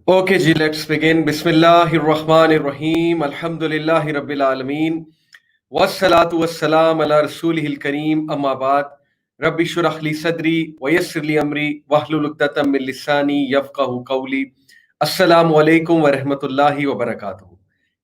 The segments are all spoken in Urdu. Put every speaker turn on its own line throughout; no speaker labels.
Okay, ji, let's begin. Bismillahir Rahmanir Rahim. Alhamdulillahi Rabbil Alameen. Wassalatu wassalam ala Rasulihil Kareem. Amma ba'd. Rabbi shrah li sadri wa yassir li amri wahlul 'uqdatam min lisani yafqahu qawli. Assalamu alaikum wa rahmatullahi wa barakatuh.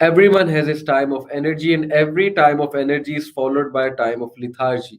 Everyone has his time of energy and every time of energy is followed by a time of lethargy.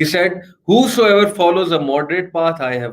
He said, Whosoever follows a moderate path, I have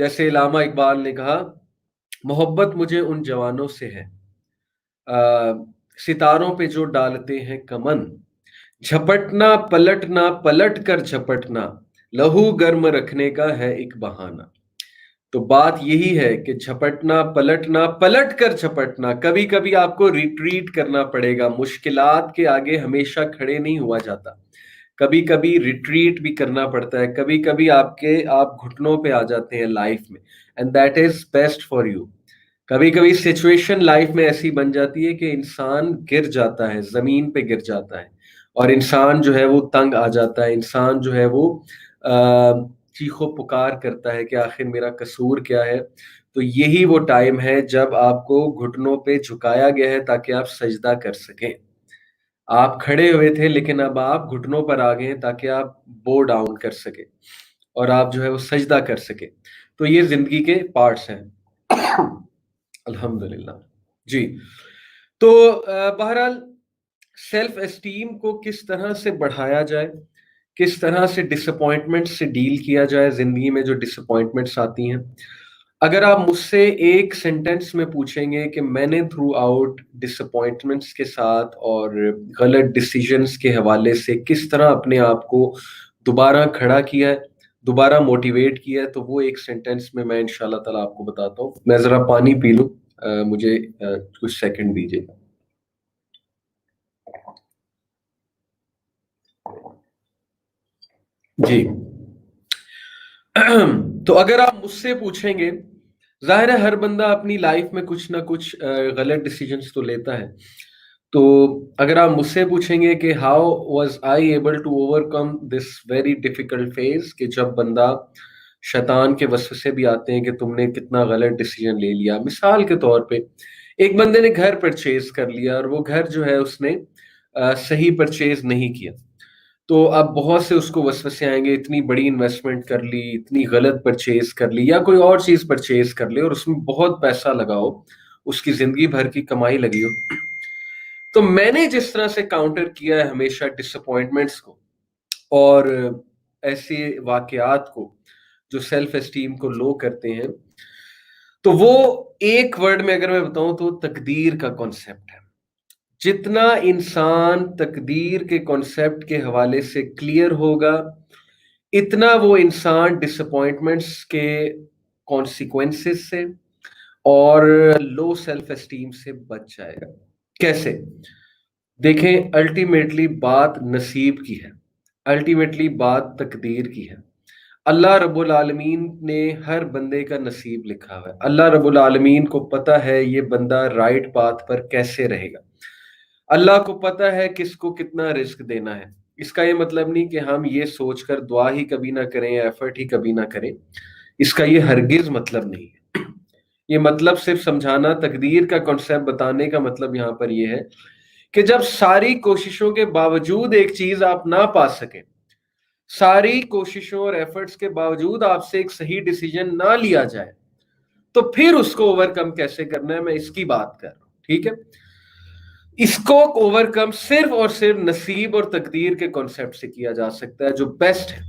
جیسے علامہ اقبال نے کہا، محبت مجھے ان جوانوں سے ہے ستاروں پہ جو ڈالتے ہیں کمن، جھپٹنا پلٹنا پلٹ کر جھپٹنا، لہو گرم رکھنے کا ہے ایک بہانہ۔ تو بات یہی ہے کہ جھپٹنا پلٹنا پلٹ کر جھپٹنا، کبھی کبھی آپ کو ریٹریٹ کرنا پڑے گا، مشکلات کے آگے ہمیشہ کھڑے نہیں ہوا جاتا، کبھی کبھی ریٹریٹ بھی کرنا پڑتا ہے، کبھی کبھی آپ گھٹنوں پہ آ جاتے ہیں لائف میں، and that is best for you. کبھی کبھی سچویشن لائف میں ایسی بن جاتی ہے کہ انسان گر جاتا ہے، زمین پہ گر جاتا ہے، اور انسان جو ہے وہ تنگ آ جاتا ہے، انسان جو ہے وہ چیخو پکار کرتا ہے کہ آخر میرا قصور کیا ہے۔ تو یہی وہ ٹائم ہے جب آپ کو گھٹنوں پہ جھکایا گیا ہے تاکہ آپ سجدہ کر سکیں۔ آپ کھڑے ہوئے تھے لیکن اب آپ گھٹنوں پر آ گئے ہیں تاکہ آپ بو ڈاؤن کر سکیں اور آپ جو ہے وہ سجدہ کر سکیں۔ تو یہ زندگی کے پارٹس ہیں۔ الحمدللہ جی۔ تو بہرحال سیلف اسٹیم کو کس طرح سے بڑھایا جائے، کس طرح سے ڈس اپوائنٹمنٹ سے ڈیل کیا جائے، زندگی میں جو ڈس اپوائنٹمنٹس آتی ہیں، اگر آپ مجھ سے ایک سینٹینس میں پوچھیں گے کہ میں نے تھرو آؤٹ ڈس اپوائنٹمنٹس کے ساتھ اور غلط ڈیسیجنس کے حوالے سے کس طرح اپنے آپ کو دوبارہ کھڑا کیا ہے، دوبارہ موٹیویٹ کیا ہے، تو وہ ایک سینٹینس میں انشاء اللہ تعالیٰ آپ کو بتاتا ہوں۔ میں ذرا پانی پی لوں، مجھے کچھ سیکنڈ دیجیے گا۔ جی۔ تو اگر آپ مجھ سے پوچھیں گے، ظاہر ہے ہر بندہ اپنی لائف میں کچھ نہ کچھ غلط ڈیسیجنس تو لیتا ہے، تو اگر آپ مجھ سے پوچھیں گے کہ how was I able to overcome this very difficult phase, کہ جب بندہ شیطان کے وسوسے بھی آتے ہیں کہ تم نے کتنا غلط ڈیسیجن لے لیا۔ مثال کے طور پہ ایک بندے نے گھر پرچیز کر لیا اور وہ گھر جو ہے اس نے صحیح پرچیز نہیں کیا، تو اب بہت سے اس کو وسوسے آئیں گے، اتنی بڑی انویسٹمنٹ کر لی، اتنی غلط پرچیز کر لی، یا کوئی اور چیز پرچیز کر لی اور اس میں بہت پیسہ لگاؤ، اس کی زندگی بھر کی کمائی لگی ہو۔ تو میں نے جس طرح سے کاؤنٹر کیا ہے ہمیشہ ڈس اپوائنٹمنٹس کو اور ایسے واقعات کو جو سیلف اسٹیم کو لو کرتے ہیں، تو وہ ایک ورڈ میں اگر میں بتاؤں تو تقدیر کا کانسیپٹ ہے۔ جتنا انسان تقدیر کے کانسیپٹ کے حوالے سے کلیئر ہوگا، اتنا وہ انسان ڈس اپوائنٹمنٹس کے کانسیکوینسز سے اور لو سیلف اسٹیم سے بچ جائے گا۔ کیسے؟ دیکھیں، الٹیمیٹلی بات نصیب کی ہے، الٹیمیٹلی بات تقدیر کی ہے۔ اللہ رب العالمین نے ہر بندے کا نصیب لکھا ہوا ہے۔ اللہ رب العالمین کو پتا ہے یہ بندہ رائٹ پاتھ پر کیسے رہے گا، اللہ کو پتا ہے کس کو کتنا رزق دینا ہے۔ اس کا یہ مطلب نہیں کہ ہم یہ سوچ کر دعا ہی کبھی نہ کریں، ایفرٹ ہی کبھی نہ کریں، اس کا یہ ہرگز مطلب نہیں ہے۔ یہ مطلب صرف سمجھانا، تقدیر کا کانسیپٹ بتانے کا مطلب یہاں پر یہ ہے کہ جب ساری کوششوں کے باوجود ایک چیز آپ نہ پا سکیں، ساری کوششوں اور ایفرٹس کے باوجود آپ سے ایک صحیح ڈیسیجن نہ لیا جائے، تو پھر اس کو اوور کم کیسے کرنا ہے، میں اس کی بات کر رہا ہوں، ٹھیک ہے؟ اس کو اوور کم صرف اور صرف نصیب اور تقدیر کے کانسیپٹ سے کیا جا سکتا ہے، جو بیسٹ ہے۔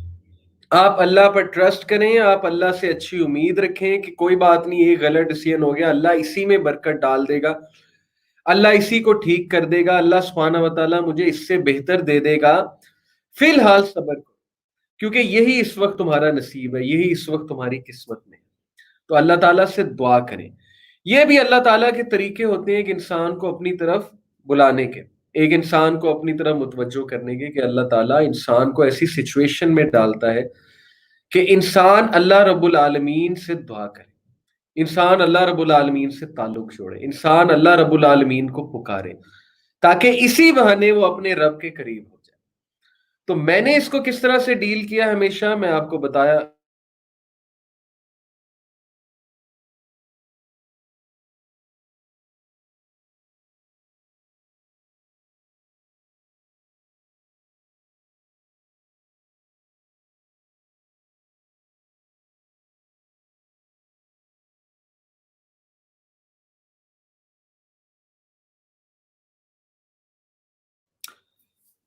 آپ اللہ پر ٹرسٹ کریں، آپ اللہ سے اچھی امید رکھیں کہ کوئی بات نہیں، یہ غلط ڈیسیژن ہو گیا، اللہ اسی میں برکت ڈال دے گا، اللہ اسی کو ٹھیک کر دے گا، اللہ سبحانہ و تعالیٰ مجھے اس سے بہتر دے دے گا، فی الحال صبر کرو، کیونکہ یہی اس وقت تمہارا نصیب ہے، یہی اس وقت تمہاری قسمت میں ہے۔ تو اللہ تعالیٰ سے دعا کریں۔ یہ بھی اللہ تعالیٰ کے طریقے ہوتے ہیں ایک انسان کو اپنی طرف بلانے کے، ایک انسان کو اپنی طرف متوجہ کرنے کے، کہ اللہ تعالیٰ انسان کو ایسی سچویشن میں ڈالتا ہے کہ انسان اللہ رب العالمین سے دعا کرے، انسان اللہ رب العالمین سے تعلق جوڑے، انسان اللہ رب العالمین کو پکارے، تاکہ اسی بہانے وہ اپنے رب کے قریب ہو جائے۔ تو میں نے اس کو کس طرح سے ڈیل کیا، ہمیشہ میں آپ کو بتایا۔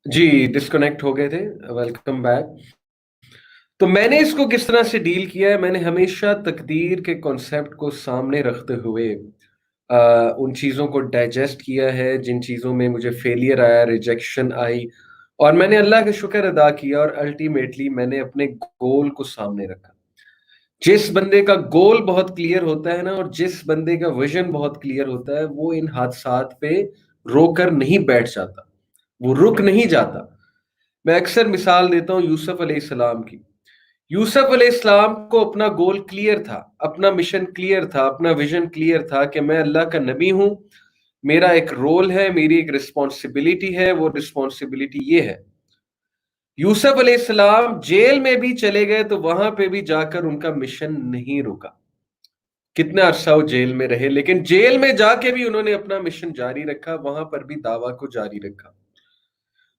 جی ڈسکنیکٹ ہو گئے تھے، ویلکم بیک۔ تو میں نے اس کو کس طرح سے ڈیل کیا ہے؟ میں نے ہمیشہ تقدیر کے کانسیپٹ کو سامنے رکھتے ہوئے ان چیزوں کو ڈائجسٹ کیا ہے جن چیزوں میں مجھے فیلئر آیا، ریجیکشن آئی، اور میں نے اللہ کا شکر ادا کیا، اور الٹیمیٹلی میں نے اپنے گول کو سامنے رکھا۔ جس بندے کا گول بہت کلیئر ہوتا ہے نا، اور جس بندے کا ویژن بہت کلیئر ہوتا ہے، وہ ان حادثات پہ رو کر نہیں بیٹھ جاتا، وہ رک نہیں جاتا۔ میں اکثر مثال دیتا ہوں یوسف علیہ السلام کی۔ یوسف علیہ السلام کو اپنا گول کلیئر تھا، اپنا مشن کلیئر تھا، اپنا ویژن کلیئر تھا کہ میں اللہ کا نبی ہوں، میرا ایک رول ہے، میری ایک رسپانسبلٹی ہے، وہ رسپانسبلٹی یہ ہے۔ یوسف علیہ السلام جیل میں بھی چلے گئے تو وہاں پہ بھی جا کر ان کا مشن نہیں رکا۔ کتنا عرصہ وہ جیل میں رہے، لیکن جیل میں جا کے بھی انہوں نے اپنا مشن جاری رکھا، وہاں پر بھی دعویٰ کو جاری رکھا۔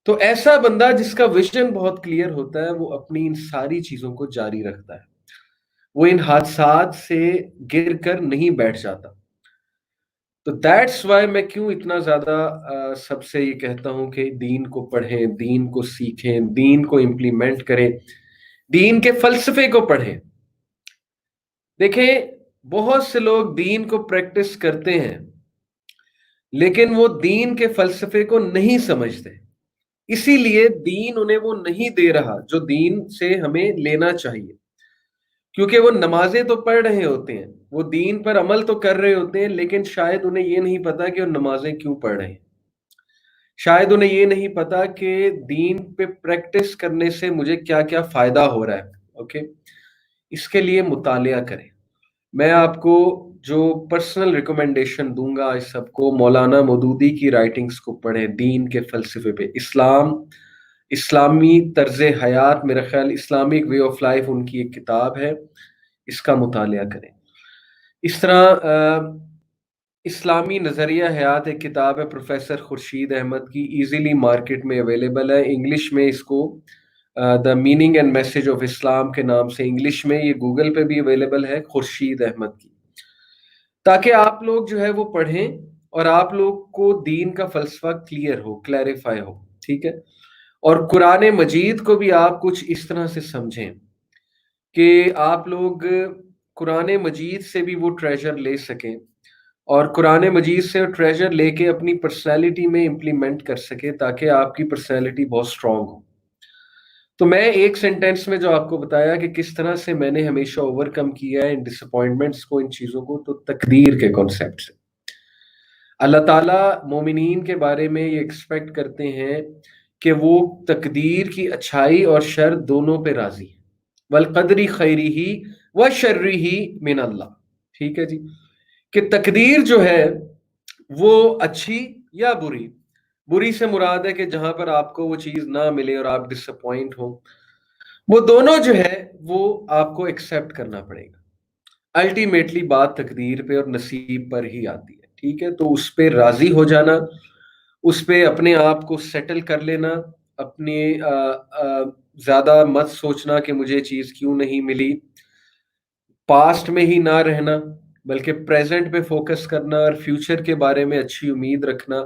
تو ایسا بندہ جس کا ویژن بہت کلیئر ہوتا ہے، وہ اپنی ان ساری چیزوں کو جاری رکھتا ہے، وہ ان حادثات سے گر کر نہیں بیٹھ جاتا۔ تو دیٹس وائی میں کیوں اتنا زیادہ سب سے یہ کہتا ہوں کہ دین کو پڑھیں، دین کو سیکھیں، دین کو امپلیمنٹ کریں، دین کے فلسفے کو پڑھیں۔ دیکھیں، بہت سے لوگ دین کو پریکٹس کرتے ہیں لیکن وہ دین کے فلسفے کو نہیں سمجھتے، اسی لیے دین انہیں وہ نہیں دے رہا جو دین سے ہمیں لینا چاہیے۔ کیونکہ وہ نمازیں تو پڑھ رہے ہوتے ہیں، وہ دین پر عمل تو کر رہے ہوتے ہیں، لیکن شاید انہیں یہ نہیں پتا کہ وہ نمازیں کیوں پڑھ رہے ہیں، شاید انہیں یہ نہیں پتا کہ دین پہ پریکٹس کرنے سے مجھے کیا کیا فائدہ ہو رہا ہے۔ اوکے، اس کے لیے مطالعہ کریں۔ میں آپ کو جو پرسنل ریکمنڈیشن دوں گا اس سب کو، مولانا مودودی کی رائٹنگز کو پڑھیں، دین کے فلسفے پہ، اسلامی طرز حیات، میرا خیال اسلامک وے آف لائف ان کی ایک کتاب ہے، اس کا مطالعہ کریں۔ اس طرح اسلامی نظریہ حیات ایک کتاب ہے پروفیسر خورشید احمد کی، ایزیلی مارکیٹ میں اویلیبل ہے، انگلش میں اس کو the meaning and message of Islam کے نام سے انگلش میں، یہ گوگل پہ بھی اویلیبل ہے، خورشید احمد کی، تاکہ آپ لوگ جو ہے وہ پڑھیں اور آپ لوگ کو دین کا فلسفہ کلیئر ہو، کلیریفائی ہو، ٹھیک ہے؟ اور قرآن مجید کو بھی آپ کچھ اس طرح سے سمجھیں کہ آپ لوگ قرآن مجید سے بھی وہ ٹریجر لے سکیں، اور قرآن مجید سے ٹریجر لے کے اپنی پرسنالٹی میں امپلیمنٹ کر سکیں، تاکہ آپ کی پرسنالٹی بہت اسٹرانگ ہو۔ تو میں ایک سینٹینس میں جو آپ کو بتایا کہ کس طرح سے میں نے ہمیشہ اوور کم کیا ہے ان ڈس اپوائنٹمنٹس کو، ان چیزوں کو، تو تقدیر کے کانسیپٹ سے۔ اللہ تعالیٰ مومنین کے بارے میں یہ ایکسپیکٹ کرتے ہیں کہ وہ تقدیر کی اچھائی اور شر دونوں پہ راضی ہیں، والقدری خیری ہی و شرری ہی من اللہ، ٹھیک ہے جی؟ کہ تقدیر جو ہے وہ اچھی یا بری، بری سے مراد ہے کہ جہاں پر آپ کو وہ چیز نہ ملے اور آپ ڈس اپوائنٹ ہوں، وہ دونوں جو ہے وہ آپ کو ایکسپٹ کرنا پڑے گا۔ الٹیمیٹلی بات تقدیر پہ اور نصیب پر ہی آتی ہے، ٹھیک ہے؟ تو اس پہ راضی ہو جانا، اس پہ اپنے آپ کو سیٹل کر لینا، اپنے زیادہ مت سوچنا کہ مجھے چیز کیوں نہیں ملی، پاسٹ میں ہی نہ رہنا بلکہ پریزنٹ پہ فوکس کرنا اور فیوچر کے بارے میں اچھی امید رکھنا،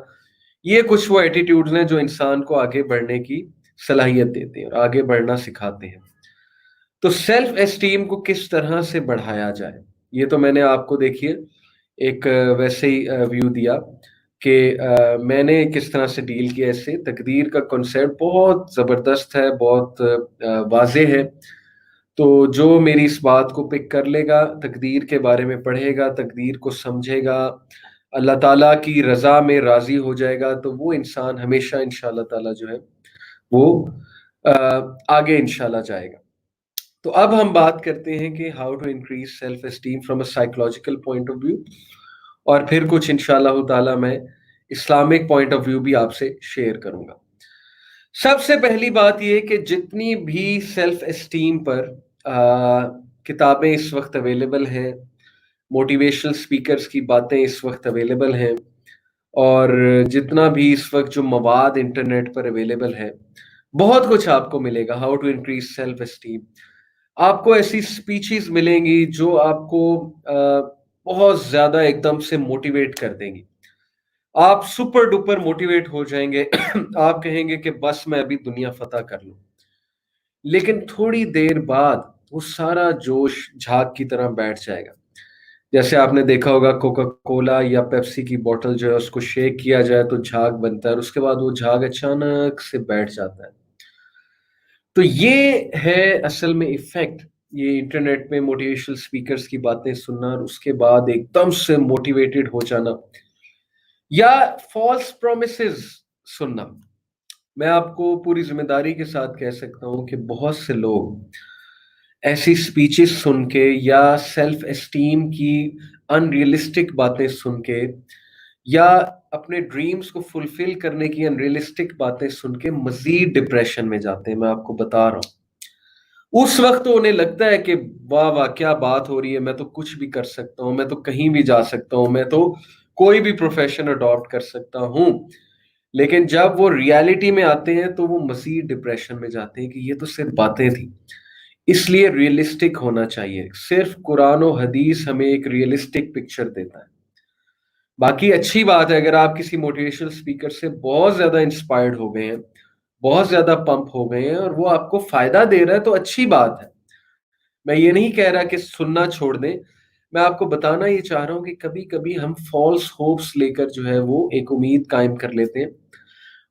یہ کچھ وہ ایٹیٹیوڈز ہیں جو انسان کو آگے بڑھنے کی صلاحیت دیتے ہیں اور آگے بڑھنا سکھاتے ہیں۔ تو سیلف اسٹیم کو کس طرح سے بڑھایا جائے، یہ تو میں نے آپ کو دیکھیے ایک ویسے ہی ویو دیا کہ میں نے کس طرح سے ڈیل کیا اس سے۔ تقدیر کا کنسیپٹ بہت زبردست ہے، بہت واضح ہے، تو جو میری اس بات کو پک کر لے گا، تقدیر کے بارے میں پڑھے گا، تقدیر کو سمجھے گا، اللہ تعالیٰ کی رضا میں راضی ہو جائے گا، تو وہ انسان ہمیشہ انشاءاللہ تعالیٰ جو ہے وہ آگے انشاءاللہ جائے گا۔ تو اب ہم بات کرتے ہیں کہ how to increase self esteem from a psychological point of view, اور پھر کچھ انشاءاللہ تعالیٰ میں اسلامک پوائنٹ آف ویو بھی آپ سے شیئر کروں گا۔ سب سے پہلی بات یہ کہ جتنی بھی سیلف اسٹیم پر کتابیں اس وقت اویلیبل ہیں، موٹیویشنل سپیکرز کی باتیں اس وقت اویلیبل ہیں، اور جتنا بھی اس وقت جو مواد انٹرنیٹ پر اویلیبل ہے، بہت کچھ آپ کو ملے گا how to increase self esteem. آپ کو ایسی سپیچز ملیں گی جو آپ کو بہت زیادہ ایک دم سے موٹیویٹ کر دیں گی، آپ سپر ڈپر موٹیویٹ ہو جائیں گے آپ کہیں گے کہ بس میں ابھی دنیا فتح کر لوں۔ لیکن تھوڑی دیر بعد وہ سارا جوش جھاگ کی طرح بیٹھ جائے گا. جیسے آپ نے دیکھا ہوگا کوکا کولا یا پیپسی کی بوتل جو ہے اس کو شیک کیا جائے تو جھاگ بنتا ہے، اور اس کے بعد وہ جھاگ اچانک سے بیٹھ جاتا ہے. تو یہ ہے اصل میں ایفیکٹ، یہ انٹرنیٹ میں موٹیویشنل سپیکرز کی باتیں سننا اور اس کے بعد ایک دم سے موٹیویٹڈ ہو جانا، یا فالس پرومسز سننا. میں آپ کو پوری ذمہ داری کے ساتھ کہہ سکتا ہوں کہ بہت سے لوگ ایسی سپیچز سن کے یا سیلف اسٹیم کی ان ریئلسٹک باتیں سن کے یا اپنے ڈریمز کو فلفل کرنے کی ان ریئلسٹک باتیں سن کے مزید ڈپریشن میں جاتے ہیں. میں آپ کو بتا رہا ہوں، اس وقت تو انہیں لگتا ہے کہ واہ واہ کیا بات ہو رہی ہے، میں تو کچھ بھی کر سکتا ہوں، میں تو کہیں بھی جا سکتا ہوں، میں تو کوئی بھی پروفیشن اڈاپٹ کر سکتا ہوں. لیکن جب وہ ریالٹی میں آتے ہیں تو وہ مزید ڈپریشن میں جاتے ہیں کہ یہ تو صرف باتیں تھیں. اس لیے ریئلسٹک ہونا چاہیے. صرف قرآن و حدیث ہمیں ایک ریئلسٹک پکچر دیتا ہے. باقی اچھی بات ہے اگر آپ کسی موٹیویشنل اسپیکر سے بہت زیادہ انسپائرڈ ہو گئے ہیں، بہت زیادہ پمپ ہو گئے ہیں اور وہ آپ کو فائدہ دے رہا ہے تو اچھی بات ہے. میں یہ نہیں کہہ رہا کہ سننا چھوڑ دیں. میں آپ کو بتانا یہ چاہ رہا ہوں کہ کبھی کبھی ہم فالس ہوپس لے کر جو ہے وہ ایک امید قائم کر لیتے ہیں،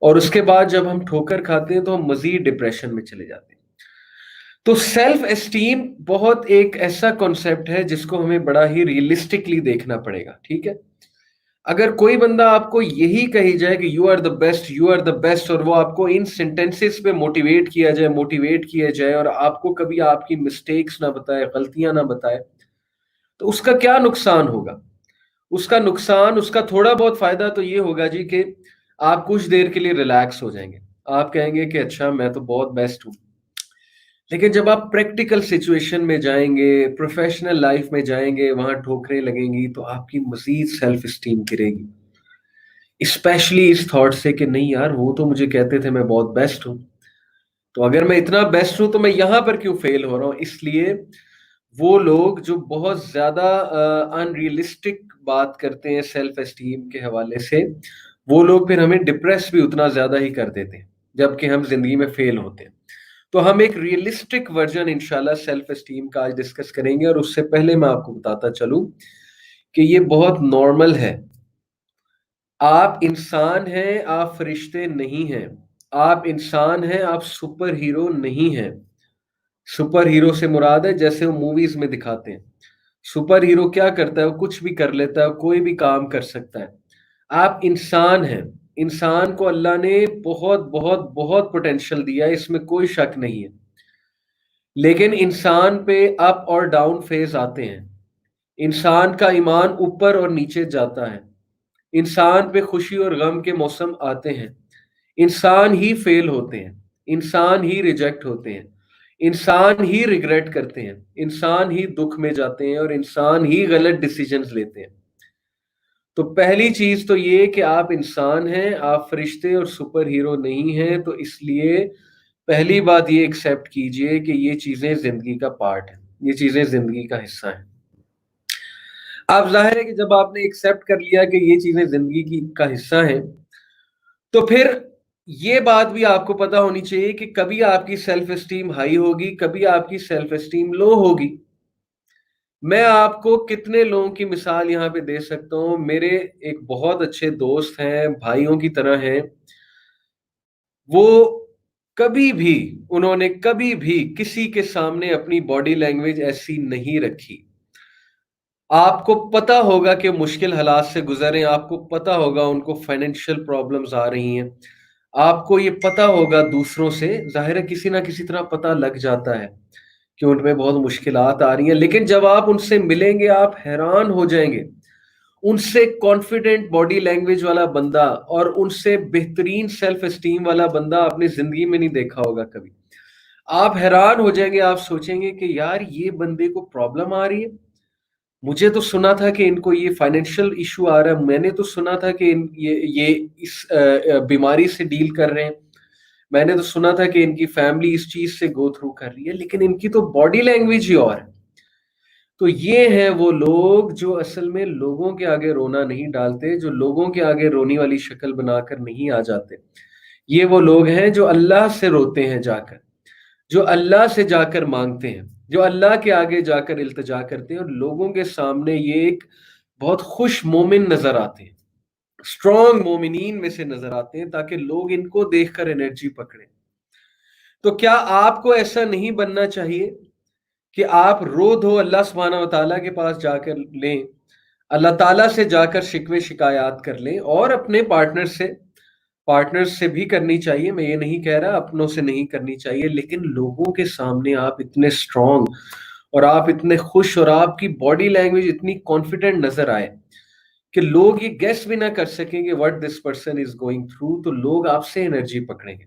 اور اس کے بعد جب ہم ٹھوکر کھاتے ہیں تو ہم مزید ڈپریشن میں چلے جاتے ہیں. تو سیلف اسٹیم بہت ایک ایسا کانسیپٹ ہے جس کو ہمیں بڑا ہی ریئلسٹکلی دیکھنا پڑے گا. ٹھیک ہے، اگر کوئی بندہ آپ کو یہی کہی جائے کہ you are the best, you are the best, اور وہ آپ کو ان سینٹینسز پہ موٹیویٹ کیا جائے اور آپ کو کبھی آپ کی مسٹیکس نہ بتائے، غلطیاں نہ بتائے، تو اس کا کیا نقصان ہوگا؟ اس کا نقصان، اس کا تھوڑا بہت فائدہ تو یہ ہوگا جی کہ آپ کچھ دیر کے لیے ریلیکس ہو جائیں گے. آپ کہیں گے کہ اچھا میں تو بہت بیسٹ ہوں. لیکن جب آپ پریکٹیکل سچویشن میں جائیں گے، پروفیشنل لائف میں جائیں گے، وہاں ٹھوکریں لگیں گی تو آپ کی مزید سیلف اسٹیم گرے گی، اسپیشلی اس تھاٹ سے کہ نہیں یار وہ تو مجھے کہتے تھے میں بہت بیسٹ ہوں، تو اگر میں اتنا بیسٹ ہوں تو میں یہاں پر کیوں فیل ہو رہا ہوں. اس لیے وہ لوگ جو بہت زیادہ ان ریئلسٹک بات کرتے ہیں سیلف اسٹیم کے حوالے سے، وہ لوگ پھر ہمیں ڈپریس بھی اتنا زیادہ ہی کر دیتے ہیں جبکہ ہم زندگی میں فیل ہوتے ہیں. تو ہم ایک ریئلسٹک ورژن انشاءاللہ سیلف اسٹیم کا آج ڈسکس کریں گے، اور اس سے پہلے میں آپ کو بتاتا چلوں کہ یہ بہت نارمل ہے. آپ انسان ہیں، آپ فرشتے نہیں ہیں. آپ انسان ہیں، آپ سپر ہیرو نہیں ہیں. سپر ہیرو سے مراد ہے جیسے وہ موویز میں دکھاتے ہیں، سپر ہیرو کیا کرتا ہے؟ وہ کچھ بھی کر لیتا ہے، کوئی بھی کام کر سکتا ہے. آپ انسان ہیں. انسان کو اللہ نے بہت بہت بہت پوٹینشل دیا ہے، اس میں کوئی شک نہیں ہے. لیکن انسان پہ اپ اور ڈاؤن فیز آتے ہیں. انسان کا ایمان اوپر اور نیچے جاتا ہے. انسان پہ خوشی اور غم کے موسم آتے ہیں. انسان ہی فیل ہوتے ہیں، انسان ہی ریجیکٹ ہوتے ہیں، انسان ہی ریگریٹ کرتے ہیں، انسان ہی دکھ میں جاتے ہیں، اور انسان ہی غلط ڈیسیجنز لیتے ہیں. تو پہلی چیز تو یہ کہ آپ انسان ہیں، آپ فرشتے اور سپر ہیرو نہیں ہیں. تو اس لیے پہلی بات یہ ایکسیپٹ کیجئے کہ یہ چیزیں زندگی کا پارٹ ہیں، یہ چیزیں زندگی کا حصہ ہیں. اب ظاہر ہے کہ جب آپ نے ایکسیپٹ کر لیا کہ یہ چیزیں زندگی کا حصہ ہیں، تو پھر یہ بات بھی آپ کو پتا ہونی چاہیے کہ کبھی آپ کی سیلف اسٹیم ہائی ہوگی، کبھی آپ کی سیلف اسٹیم لو ہوگی. میں آپ کو کتنے لوگوں کی مثال یہاں پہ دے سکتا ہوں. میرے ایک بہت اچھے دوست ہیں، بھائیوں کی طرح ہیں. وہ انہوں نے کبھی بھی کسی کے سامنے اپنی باڈی لینگویج ایسی نہیں رکھی. آپ کو پتا ہوگا کہ مشکل حالات سے گزرے، آپ کو پتا ہوگا ان کو فائنینشیل پرابلمز آ رہی ہیں، آپ کو یہ پتا ہوگا دوسروں سے ظاہر ہے کسی نہ کسی طرح پتا لگ جاتا ہے کہ ان میں بہت مشکلات آ رہی ہیں. لیکن جب آپ ان سے ملیں گے آپ حیران ہو جائیں گے. ان سے کانفیڈنٹ باڈی لینگویج والا بندہ اور ان سے بہترین سیلف اسٹیم والا بندہ اپنی زندگی میں نہیں دیکھا ہوگا کبھی. آپ حیران ہو جائیں گے، آپ سوچیں گے کہ یار یہ بندے کو پرابلم آ رہی ہے. مجھے تو سنا تھا کہ ان کو یہ فائنینشیل ایشو آ رہا ہے، میں نے تو سنا تھا کہ یہ اس بیماری سے ڈیل کر رہے ہیں، میں نے تو سنا تھا کہ ان کی فیملی اس چیز سے گو تھرو کر رہی ہے، لیکن ان کی تو باڈی لینگویج ہی اور ہے. تو یہ ہیں وہ لوگ جو اصل میں لوگوں کے آگے رونا نہیں ڈالتے، جو لوگوں کے آگے رونی والی شکل بنا کر نہیں آ جاتے. یہ وہ لوگ ہیں جو اللہ سے روتے ہیں جا کر، جو اللہ سے جا کر مانگتے ہیں، جو اللہ کے آگے جا کر التجا کرتے ہیں، اور لوگوں کے سامنے یہ ایک بہت خوش مومن نظر آتے ہیں، اسٹرانگ مومنین میں سے نظر آتے ہیں، تاکہ لوگ ان کو دیکھ کر انرجی پکڑیں۔ تو کیا آپ کو ایسا نہیں بننا چاہیے کہ آپ رو دھو اللہ سبحانہ و تعالیٰ کے پاس جا کر لیں، اللہ تعالیٰ سے جا کر شکوے شکایات کر لیں، اور اپنے پارٹنر سے بھی کرنی چاہیے، میں یہ نہیں کہہ رہا اپنوں سے نہیں کرنی چاہیے، لیکن لوگوں کے سامنے آپ اتنے اسٹرانگ اور آپ اتنے خوش اور آپ کی باڈی لینگویج اتنی کانفیڈنٹ نظر آئے کہ لوگ یہ گیس بھی نہ کر سکیں کہ what this person is going through, تو لوگ آپ سے انرجی پکڑیں گے،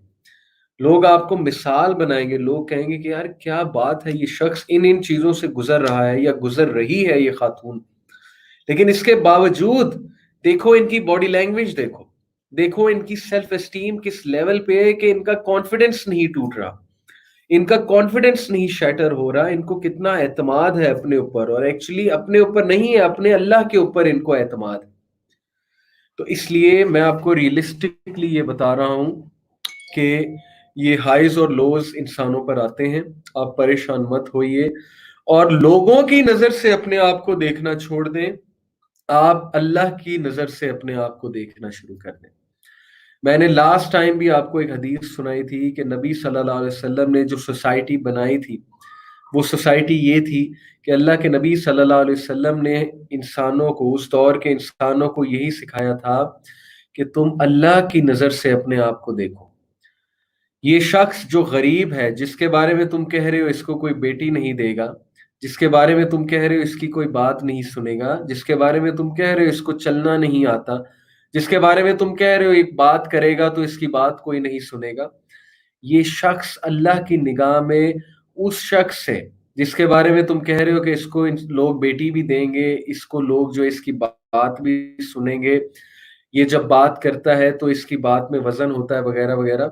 لوگ آپ کو مثال بنائیں گے، لوگ کہیں گے کہ یار کیا بات ہے، یہ شخص ان چیزوں سے گزر رہا ہے یا گزر رہی ہے یہ خاتون، لیکن اس کے باوجود دیکھو ان کی باڈی لینگویج، دیکھو ان کی سیلف اسٹیم کس لیول پہ ہے، کہ ان کا کانفیڈنس نہیں ٹوٹ رہا، ان کا کانفیڈنس نہیں شیٹر ہو رہا، ان کو کتنا اعتماد ہے اپنے اوپر، اور ایکچولی اپنے اوپر نہیں ہے، اپنے اللہ کے اوپر ان کو اعتماد ہے۔ تو اس لیے میں آپ کو ریئلسٹکلی یہ بتا رہا ہوں کہ یہ ہائیز اور لوز انسانوں پر آتے ہیں، آپ پریشان مت ہوئیے، اور لوگوں کی نظر سے اپنے آپ کو دیکھنا چھوڑ دیں، آپ اللہ کی نظر سے اپنے آپ کو دیکھنا شروع کر دیں۔ میں نے لاسٹ ٹائم بھی آپ کو ایک حدیث سنائی تھی کہ نبی صلی اللہ علیہ وسلم نے جو سوسائٹی بنائی تھی، وہ سوسائٹی یہ تھی کہ اللہ کے نبی صلی اللہ علیہ وسلم نے انسانوں کو، اس دور کے انسانوں کو یہی سکھایا تھا کہ تم اللہ کی نظر سے اپنے آپ کو دیکھو۔ یہ شخص جو غریب ہے، جس کے بارے میں تم کہہ رہے ہو اس کو کوئی بیٹی نہیں دے گا، جس کے بارے میں تم کہہ رہے ہو اس کی کوئی بات نہیں سنے گا، جس کے بارے میں تم کہہ رہے ہو اس کو چلنا نہیں آتا، جس کے بارے میں تم کہہ رہے ہو ایک بات کرے گا تو اس کی بات کوئی نہیں سنے گا، یہ شخص اللہ کی نگاہ میں اس شخص سے، جس کے بارے میں تم کہہ رہے ہو کہ اس کو لوگ بیٹی بھی دیں گے، اس کو لوگ جو اس کی بات بھی سنیں گے، یہ جب بات کرتا ہے تو اس کی بات میں وزن ہوتا ہے وغیرہ وغیرہ،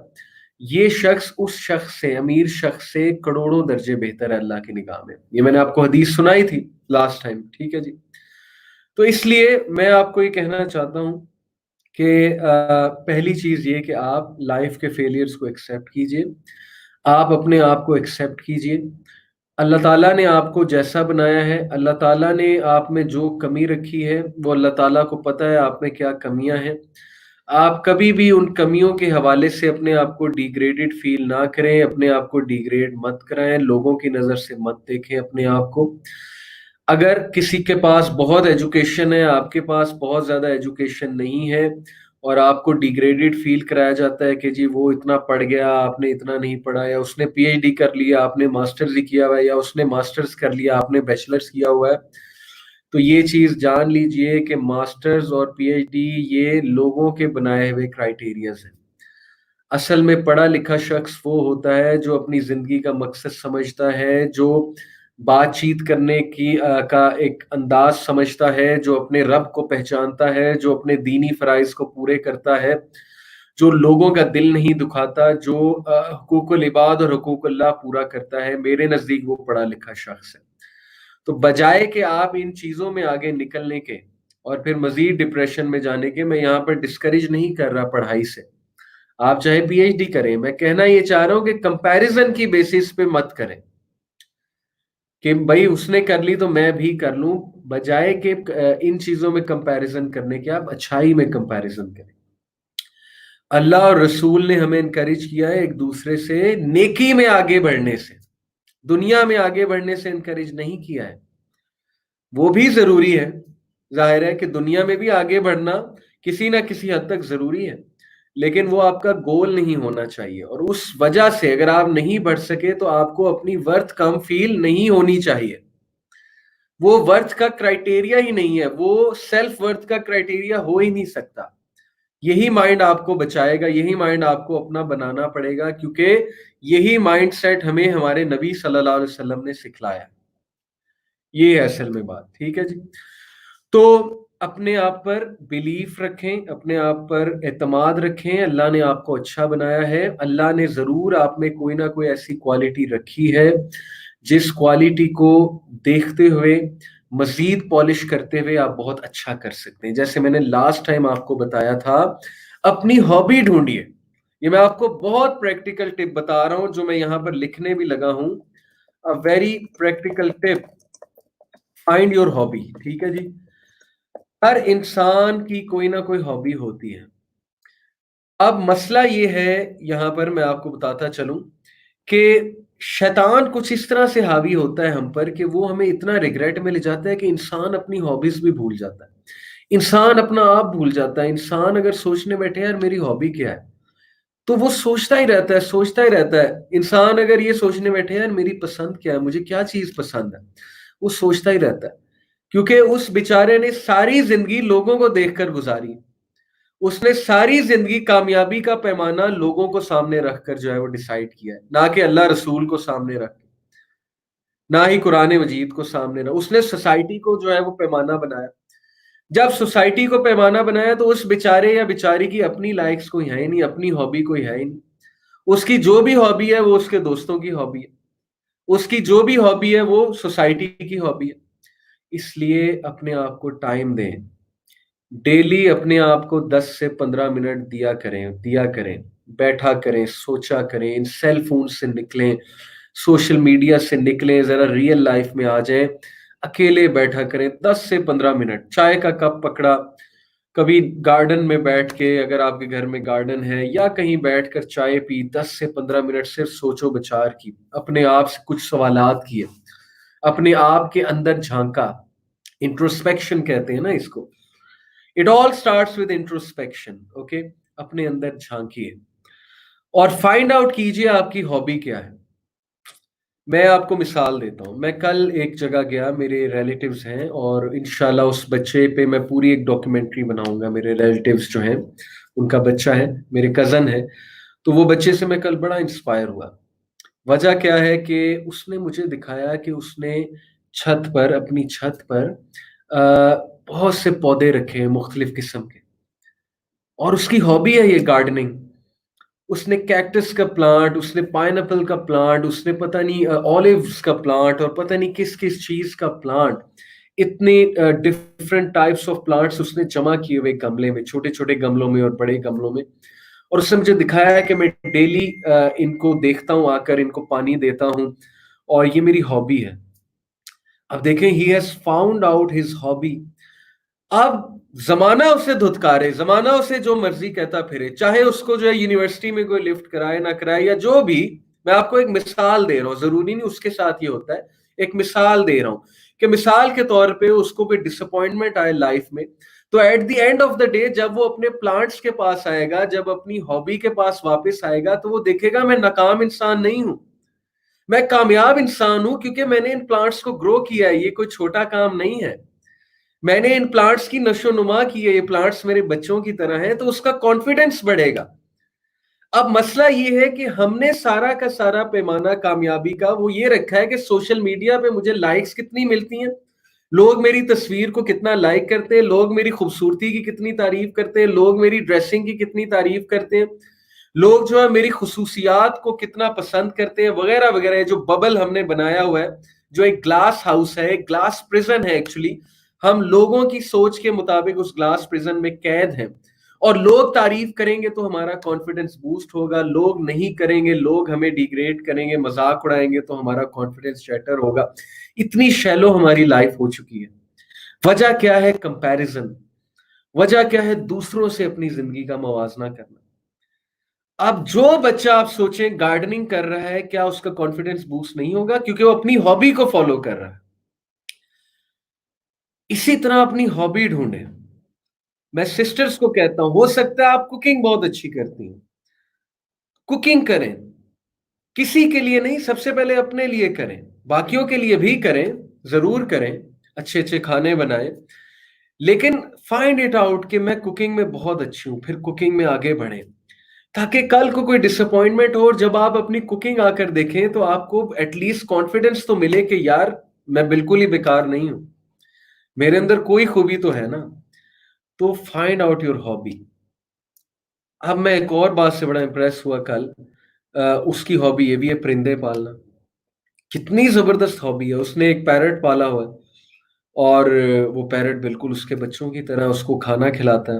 یہ شخص اس شخص سے، امیر شخص سے کروڑوں درجے بہتر ہے اللہ کی نگاہ میں۔ یہ میں نے آپ کو حدیث سنائی تھی لاسٹ ٹائم، ٹھیک ہے جی۔ تو اس لیے میں آپ کو یہ کہنا چاہتا ہوں کہ پہلی چیز یہ کہ آپ لائف کے فیلیئرز کو ایکسیپٹ کیجئے، آپ اپنے آپ کو ایکسیپٹ کیجئے، اللہ تعالیٰ نے آپ کو جیسا بنایا ہے، اللہ تعالیٰ نے آپ میں جو کمی رکھی ہے وہ اللہ تعالیٰ کو پتہ ہے آپ میں کیا کمیاں ہیں، آپ کبھی بھی ان کمیوں کے حوالے سے اپنے آپ کو ڈیگریڈڈ فیل نہ کریں، اپنے آپ کو ڈیگریڈ مت کرائیں، لوگوں کی نظر سے مت دیکھیں اپنے آپ کو۔ اگر کسی کے پاس بہت ایجوکیشن ہے، آپ کے پاس بہت زیادہ ایجوکیشن نہیں ہے، اور آپ کو ڈیگریڈڈ فیل کرایا جاتا ہے کہ جی وہ اتنا پڑھ گیا، آپ نے اتنا نہیں پڑھا، یا اس نے پی ایچ ڈی کر لیا، آپ نے ماسٹرز ہی کیا ہوا ہے، یا اس نے ماسٹرز کر لیا، آپ نے بیچلرز کیا ہوا ہے، تو یہ چیز جان لیجئے کہ ماسٹرز اور پی ایچ ڈی یہ لوگوں کے بنائے ہوئے کرائیٹیریاز ہیں۔ اصل میں پڑھا لکھا شخص وہ ہوتا ہے جو اپنی زندگی کا مقصد سمجھتا ہے، جو بات چیت کرنے کی کا ایک انداز سمجھتا ہے، جو اپنے رب کو پہچانتا ہے، جو اپنے دینی فرائض کو پورے کرتا ہے، جو لوگوں کا دل نہیں دکھاتا، جو حقوق العباد اور حقوق اللہ پورا کرتا ہے، میرے نزدیک وہ پڑھا لکھا شخص ہے۔ تو بجائے کہ آپ ان چیزوں میں آگے نکلنے کے اور پھر مزید ڈپریشن میں جانے کے، میں یہاں پر ڈسکریج نہیں کر رہا پڑھائی سے، آپ چاہے پی ایچ ڈی کریں، میں کہنا یہ چاہ رہا ہوں کہ کمپیریزن کی بیسس پہ مت کریں کہ بھائی اس نے کر لی تو میں بھی کر لوں، بجائے کہ ان چیزوں میں کمپیریزن کرنے کے آپ اچھائی میں کمپیریزن کریں۔ اللہ اور رسول نے ہمیں انکریج کیا ہے ایک دوسرے سے نیکی میں آگے بڑھنے سے، دنیا میں آگے بڑھنے سے انکریج نہیں کیا ہے۔ وہ بھی ضروری ہے، ظاہر ہے کہ دنیا میں بھی آگے بڑھنا کسی نہ کسی حد تک ضروری ہے، لیکن وہ آپ کا گول نہیں ہونا چاہیے، اور اس وجہ سے اگر آپ نہیں بڑھ سکے تو آپ کو اپنی ورتھ کم فیل نہیں ہونی چاہیے۔ وہ ورتھ کا کرائٹیریا ہی نہیں ہے، وہ سیلف ورتھ کا کرائٹیریا ہو ہی نہیں سکتا۔ یہی مائنڈ آپ کو بچائے گا، یہی مائنڈ آپ کو اپنا بنانا پڑے گا، کیونکہ یہی مائنڈ سیٹ ہمیں ہمارے نبی صلی اللہ علیہ وسلم نے سکھلایا۔ یہ ہے اصل میں بات، ٹھیک ہے جی۔ تو اپنے آپ پر بلیف رکھیں، اپنے آپ پر اعتماد رکھیں، اللہ نے آپ کو اچھا بنایا ہے، اللہ نے ضرور آپ میں کوئی نہ کوئی ایسی کوالٹی رکھی ہے جس کوالٹی کو دیکھتے ہوئے، مزید پالش کرتے ہوئے آپ بہت اچھا کر سکتے ہیں۔ جیسے میں نے لاسٹ ٹائم آپ کو بتایا تھا، اپنی ہابی ڈھونڈیے یہ میں آپ کو بہت پریکٹیکل ٹپ بتا رہا ہوں جو میں یہاں پر لکھنے بھی لگا ہوں. Very practical tip. Find your hobby. ٹھیک ہے جی. ہر انسان کی کوئی نہ کوئی ہابی ہوتی ہے. اب مسئلہ یہ ہے یہاں پر میں آپ کو بتاتا چلوں کہ شیطان کچھ اس طرح سے حاوی ہوتا ہے ہم پر کہ وہ ہمیں اتنا ریگریٹ میں لے جاتا ہے کہ انسان اپنی ہابیز بھی بھول جاتا ہے. انسان اپنا آپ بھول جاتا ہے. انسان اگر سوچنے بیٹھے یار میری ہابی کیا ہے تو وہ سوچتا ہی رہتا ہے، سوچتا ہی رہتا ہے. انسان اگر یہ سوچنے بیٹھے یار میری پسند کیا ہے، مجھے کیا چیز پسند ہے، وہ سوچتا ہی رہتا ہے. کیونکہ اس بیچارے نے ساری زندگی لوگوں کو دیکھ کر گزاری. اس نے ساری زندگی کامیابی کا پیمانہ لوگوں کو سامنے رکھ کر جو ہے وہ ڈیسائیڈ کیا ہے، نہ کہ اللہ رسول کو سامنے رکھ کے، نہ ہی قرآن مجید کو سامنے رکھ. اس نے سوسائٹی کو جو ہے وہ پیمانہ بنایا. جب سوسائٹی کو پیمانہ بنایا تو اس بیچارے یا بیچاری کی اپنی لائکس کوئی ہے ہی نہیں، اپنی ہابی کوئی ہے ہی نہیں. اس کی جو بھی ہابی ہے وہ اس کے دوستوں کی ہابی ہے. اس کی جو بھی ہابی ہے وہ سوسائٹی کی ہابی ہے. اس لیے اپنے آپ کو ٹائم دیں. ڈیلی اپنے آپ کو 10 سے 15 منٹ دیا کریں. بیٹھا کریں، سوچا کریں، ان سیل فون سے نکلیں، سوشل میڈیا سے نکلیں، ذرا ریئل لائف میں آ جائیں. اکیلے بیٹھا کریں 10 سے 15 منٹ. چائے کا کپ پکڑا، کبھی گارڈن میں بیٹھ کے، اگر آپ کے گھر میں گارڈن ہے، یا کہیں بیٹھ کر چائے پی، 10 سے 15 منٹ صرف سوچو بچار کی، اپنے آپ سے کچھ سوالات کیے، اپنے آپ کے اندر جھانکا. انٹروسپیکشن کہتے ہیں نا اس کو. It all starts with introspection. Okay. اپنے اندر جھانکیے اور فائنڈ آؤٹ کیجئے آپ کی ہابی کیا ہے. میں آپ کو مثال دیتا ہوں. میں کل ایک جگہ گیا، میرے ریلیٹیوز ہیں، اور انشاءاللہ اس بچے پہ میں پوری ایک ڈاکیومنٹری بناؤں گا. میرے ریلیٹیوز جو ہیں ان کا بچہ ہے، میرے کزن ہے. تو وہ بچے سے میں کل بڑا انسپائر ہوا. وجہ کیا ہے کہ اس نے مجھے دکھایا کہ اس نے چھت پر، اپنی چھت پر بہت سے پودے رکھے ہیں مختلف قسم کے، اور اس کی ہابی ہے یہ گارڈننگ. اس نے کیکٹس کا پلانٹ، اس نے پائن ایپل کا پلانٹ، اس نے پتہ نہیں اولیوز کا پلانٹ، اور پتہ نہیں کس کس چیز کا پلانٹ. اتنے ڈفرنٹ ٹائپس آف پلانٹس اس نے جمع کیے ہوئے گملے میں، چھوٹے چھوٹے گملوں میں اور بڑے گملوں میں. اور اس نے مجھے دکھایا ہے کہ میں ڈیلی ان کو دیکھتا ہوں، آ کر ان کو پانی دیتا ہوں، اور یہ میری ہابی ہے. اب دیکھیں، he has found out his hobby. اب زمانہ اسے دھتکارے، زمانہ اسے جو مرضی کہتا پھرے، چاہے اس کو جو ہے یونیورسٹی میں کوئی لفٹ کرائے نہ کرائے یا جو بھی. میں آپ کو ایک مثال دے رہا ہوں، ضروری نہیں اس کے ساتھ یہ ہوتا ہے. ایک مثال دے رہا ہوں کہ مثال کے طور پہ اس کو کوئی ڈس اپوائنٹمنٹ آئے لائف میں، تو at the end of the day جب وہ اپنے پلانٹس کے پاس آئے گا، جب اپنی ہابی کے پاس واپس آئے گا، تو وہ دیکھے گا میں ناکام انسان نہیں ہوں، میں کامیاب انسان ہوں، کیونکہ میں نے ان پلانٹس کو گرو کیا ہے. یہ کوئی چھوٹا کام نہیں ہے. میں نے ان پلانٹس کی نشو نما کی ہے، یہ پلانٹس میرے بچوں کی طرح ہیں. تو اس کا کانفیڈنس بڑھے گا. اب مسئلہ یہ ہے کہ ہم نے سارا کا سارا پیمانہ کامیابی کا وہ یہ رکھا ہے کہ سوشل میڈیا پہ مجھے لائکس کتنی ملتی ہیں، لوگ میری تصویر کو کتنا لائک کرتے ہیں، لوگ میری خوبصورتی کی کتنی تعریف کرتے ہیں، لوگ میری ڈریسنگ کی کتنی تعریف کرتے ہیں، لوگ جو ہے میری خصوصیات کو کتنا پسند کرتے ہیں، وغیرہ وغیرہ. یہ جو ببل ہم نے بنایا ہوا ہے، جو ایک گلاس ہاؤس ہے، ایک گلاس پرزن ہے ایکچولی. ہم لوگوں کی سوچ کے مطابق اس گلاس پرزن میں قید ہیں. اور لوگ تعریف کریں گے تو ہمارا کانفیڈنس بوسٹ ہوگا، لوگ نہیں کریں گے، لوگ ہمیں ڈیگریڈ کریں گے، مذاق اڑائیں گے، تو ہمارا کانفیڈنس شیٹر ہوگا. اتنی شیلو ہماری لائف ہو چکی ہے. وجہ کیا ہے؟ کمپیریزن. وجہ کیا ہے؟ دوسروں سے اپنی زندگی کا موازنہ کرنا. اب جو بچہ آپ سوچیں گارڈننگ کر رہا ہے، کیا اس کا کانفیڈنس بوسٹ نہیں ہوگا؟ کیونکہ وہ اپنی ہابی کو فالو کر رہا ہے. اسی طرح اپنی ہابی ڈھونڈیں. میں سسٹرز کو کہتا ہوں، ہو سکتا ہے آپ کوکنگ بہت اچھی کرتی ہیں، کوکنگ کریں. کسی کے لیے نہیں، سب سے پہلے اپنے لیے کریں. باقیوں کے لیے بھی کریں، ضرور کریں، اچھے اچھے کھانے بنائیں. لیکن فائنڈ اٹ آؤٹ کہ میں کوکنگ میں بہت اچھی ہوں، پھر کوکنگ میں آگے بڑھیں. تاکہ کل کو کوئی ڈس اپوائنٹمنٹ ہو اور جب آپ اپنی کوکنگ آ کر دیکھیں تو آپ کو ایٹ لیسٹ کانفیڈنس تو ملے کہ یار میں بالکل ہی بیکار نہیں ہوں، میرے اندر کوئی خوبی تو ہے نا. تو فائنڈ آؤٹ یور ہابی. اب میں ایک اور بات سے بڑا امپریس ہوا کل. اس کی ہابی یہ بھی ہے پرندے پالنا. کتنی زبردست ہابی ہے. اس نے ایک پیرٹ پالا ہوا ہے، اور وہ پیرٹ بالکل اس کے بچوں کی طرح اس کو کھانا کھلاتا ہے.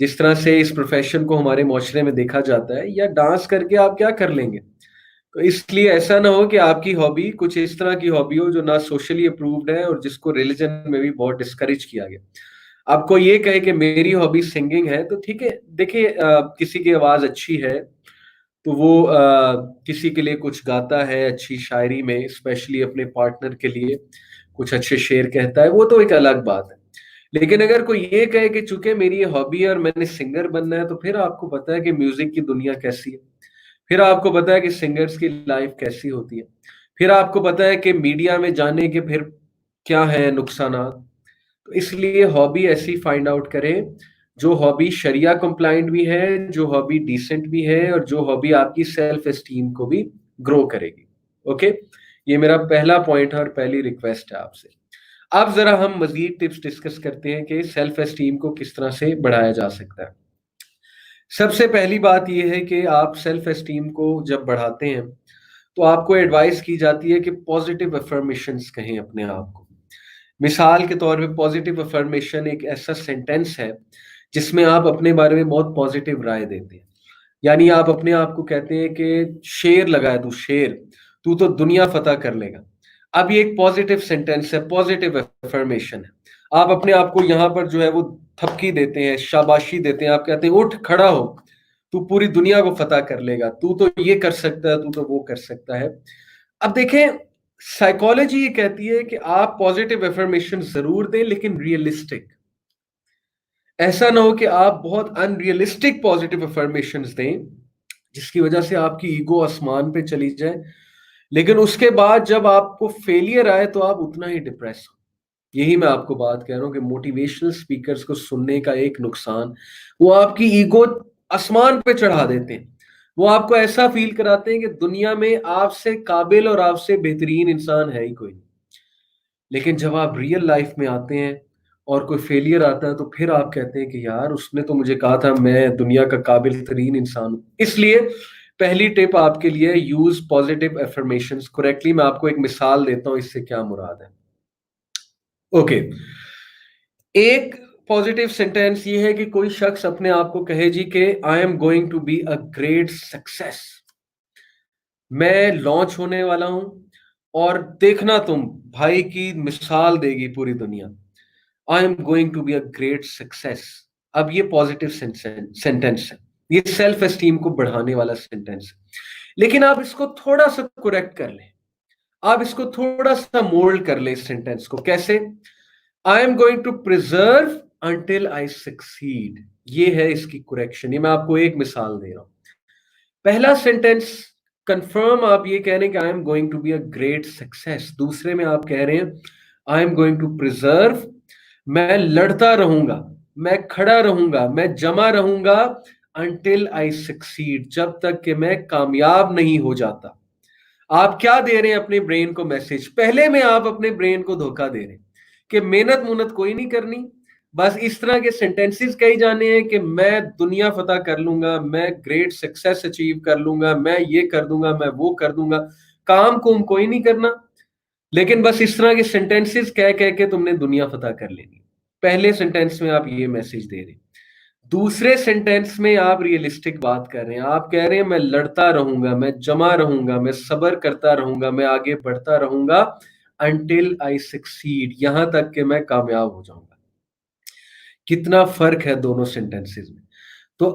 جس طرح سے اس پروفیشن کو ہمارے معاشرے میں دیکھا جاتا ہے، یا ڈانس کر کے آپ کیا کر لیں گے؟ تو اس لیے ایسا نہ ہو کہ آپ کی ہابی کچھ اس طرح کی ہابی ہو جو نہ سوشلی اپرووڈ ہے اور جس کو ریلیجن میں بھی بہت ڈسکریج کیا گیا. آپ کو یہ کہے کہ میری ہابی سنگنگ ہے تو ٹھیک ہے. دیکھیے کسی کی آواز اچھی ہے تو وہ کسی کے لیے کچھ گاتا ہے اچھی شاعری میں، اسپیشلی اپنے پارٹنر کے لیے کچھ اچھے شعر کہتا ہے، وہ تو ایک الگ بات ہے. لیکن اگر کوئی یہ کہے کہ چونکہ میری یہ ہابی ہے اور میں نے سنگر بننا ہے، تو پھر آپ کو پتا ہے کہ میوزک کی دنیا کیسی ہے، پھر آپ کو پتا ہے کہ سنگرز کی لائف کیسی ہوتی ہے، پھر آپ کو پتا ہے کہ میڈیا میں جانے کے پھر کیا ہے نقصانات. تو اس لیے ہابی ایسی فائنڈ آؤٹ کریں جو ہابی شریعہ کمپلائنٹ بھی ہے، جو ہابی ڈیسنٹ بھی ہے، اور جو ہابی آپ کی سیلف اسٹیم کو بھی گرو کرے گی. اوکے، یہ میرا پہلا پوائنٹ ہے اور پہلی ریکویسٹ ہے آپ سے. اب ذرا ہم مزید ٹپس ڈسکس کرتے ہیں کہ سیلف اسٹیم کو کس طرح سے بڑھایا جا سکتا ہے. سب سے پہلی بات یہ ہے کہ آپ سیلف اسٹیم کو جب بڑھاتے ہیں تو آپ کو ایڈوائز کی جاتی ہے کہ پازیٹیو افرمیشنز کہیں اپنے آپ کو. مثال کے طور پہ پازیٹیو افرمیشن ایک ایسا سینٹینس ہے جس میں آپ اپنے بارے میں بہت پازیٹیو رائے دیتے ہیں. یعنی آپ اپنے آپ کو کہتے ہیں کہ شیر لگائے تو شیر، تو دنیا فتح کر لے گا. اب یہ ایک پازیٹیو سینٹینس ہے، پازیٹیو افرمیشن ہے. آپ اپنے آپ کو یہاں پر جو ہے وہ تھپکی دیتے ہیں، شاباشی دیتے ہیں. آپ کہتے ہیں اٹھ کھڑا ہو، تو پوری دنیا کو فتح کر لے گا، تو یہ کر سکتا ہے، تو وہ کر سکتا ہے. اب دیکھیں سائیکالوجی یہ کہتی ہے کہ آپ پازیٹیو افرمیشن ضرور دیں لیکن ریئلسٹک. ایسا نہ ہو کہ آپ بہت ان ریئلسٹک پازیٹیو افرمیشنز دیں جس کی وجہ سے آپ کی ایگو آسمان پہ چلی جائے، لیکن اس کے بعد جب آپ کو فیلئر آئے تو آپ اتنا ہی ڈپریس ہو. یہی میں آپ کو بات کہہ رہا ہوں کہ موٹیویشنل سپیکرز کو سننے کا ایک نقصان، وہ آپ کی ایگو آسمان پہ چڑھا دیتے ہیں. وہ آپ کو ایسا فیل کراتے ہیں کہ دنیا میں آپ سے قابل اور آپ سے بہترین انسان ہے ہی کوئی نہیں. لیکن جب آپ ریئل لائف میں آتے ہیں اور کوئی فیلئر آتا ہے تو پھر آپ کہتے ہیں کہ یار اس نے تو مجھے کہا تھا میں دنیا کا قابل ترین انسان ہوں. اس لیے پہلی ٹپ آپ کے لیے یوز پازیٹیو افرمیشنز کریکٹلی. میں آپ کو ایک مثال دیتا ہوں اس سے کیا مراد ہے. اوکے، ایک پازیٹیو سینٹینس یہ ہے کہ کوئی شخص اپنے آپ کو کہے جی کہ I am going to be a great success, میں لانچ ہونے والا ہوں اور دیکھنا تم بھائی کی مثال دے گی پوری دنیا. I am going to be a great success. اب یہ پازیٹیو سینٹینس ہے، یہ سیلف اسٹیم کو بڑھانے والا سینٹینس ہے. لیکن آپ اس کو تھوڑا سا کریکٹ کر لیں، آپ اس کو تھوڑا سا مولڈ کر لیں اس سینٹینس کو. کیسے؟ I am going to persevere until I succeed. یہ ہے اس کی کریکشن. یہ میں آپ کو ایک مثال دے رہا ہوں. پہلا سینٹینس کنفرم آپ یہ کہہ رہے ہیں کہ I am going to be a great success. دوسرے میں آپ کہہ رہے ہیں I am going to persevere, میں لڑتا رہوں گا، میں کھڑا رہوں گا، میں جمع رہوں گا انٹل آئی سکسیڈ، جب تک کہ میں کامیاب نہیں ہو جاتا. آپ کیا دے رہے ہیں اپنے برین کو میسج؟ پہلے میں آپ اپنے برین کو دھوکہ دے رہے ہیں کہ محنت منت کوئی نہیں کرنی، بس اس طرح کے سینٹینسز کہی جانے ہیں کہ میں دنیا فتح کر لوں گا، میں گریٹ سکسیس اچیو کر لوں گا، میں یہ کر دوں گا، میں وہ کر دوں گا. کام کوم کوئی نہیں کرنا، لیکن بس اس طرح کے سینٹینسز کہہ کے تم نے دنیا فتح کر لینی. پہلے سینٹینس میں آپ یہ میسج دے رہے ہیں. دوسرے سینٹینس میں آپ ریئلسٹک بات کر رہے ہیں. آپ کہہ رہے ہیں میں لڑتا رہوں گا، میں جمع رہوں گا، میں صبر کرتا رہوں گا، میں آگے بڑھتا رہوں گا until I succeed، یہاں تک کہ میں کامیاب ہو جاؤں گا. کتنا فرق ہے دونوں سینٹینسز میں. تو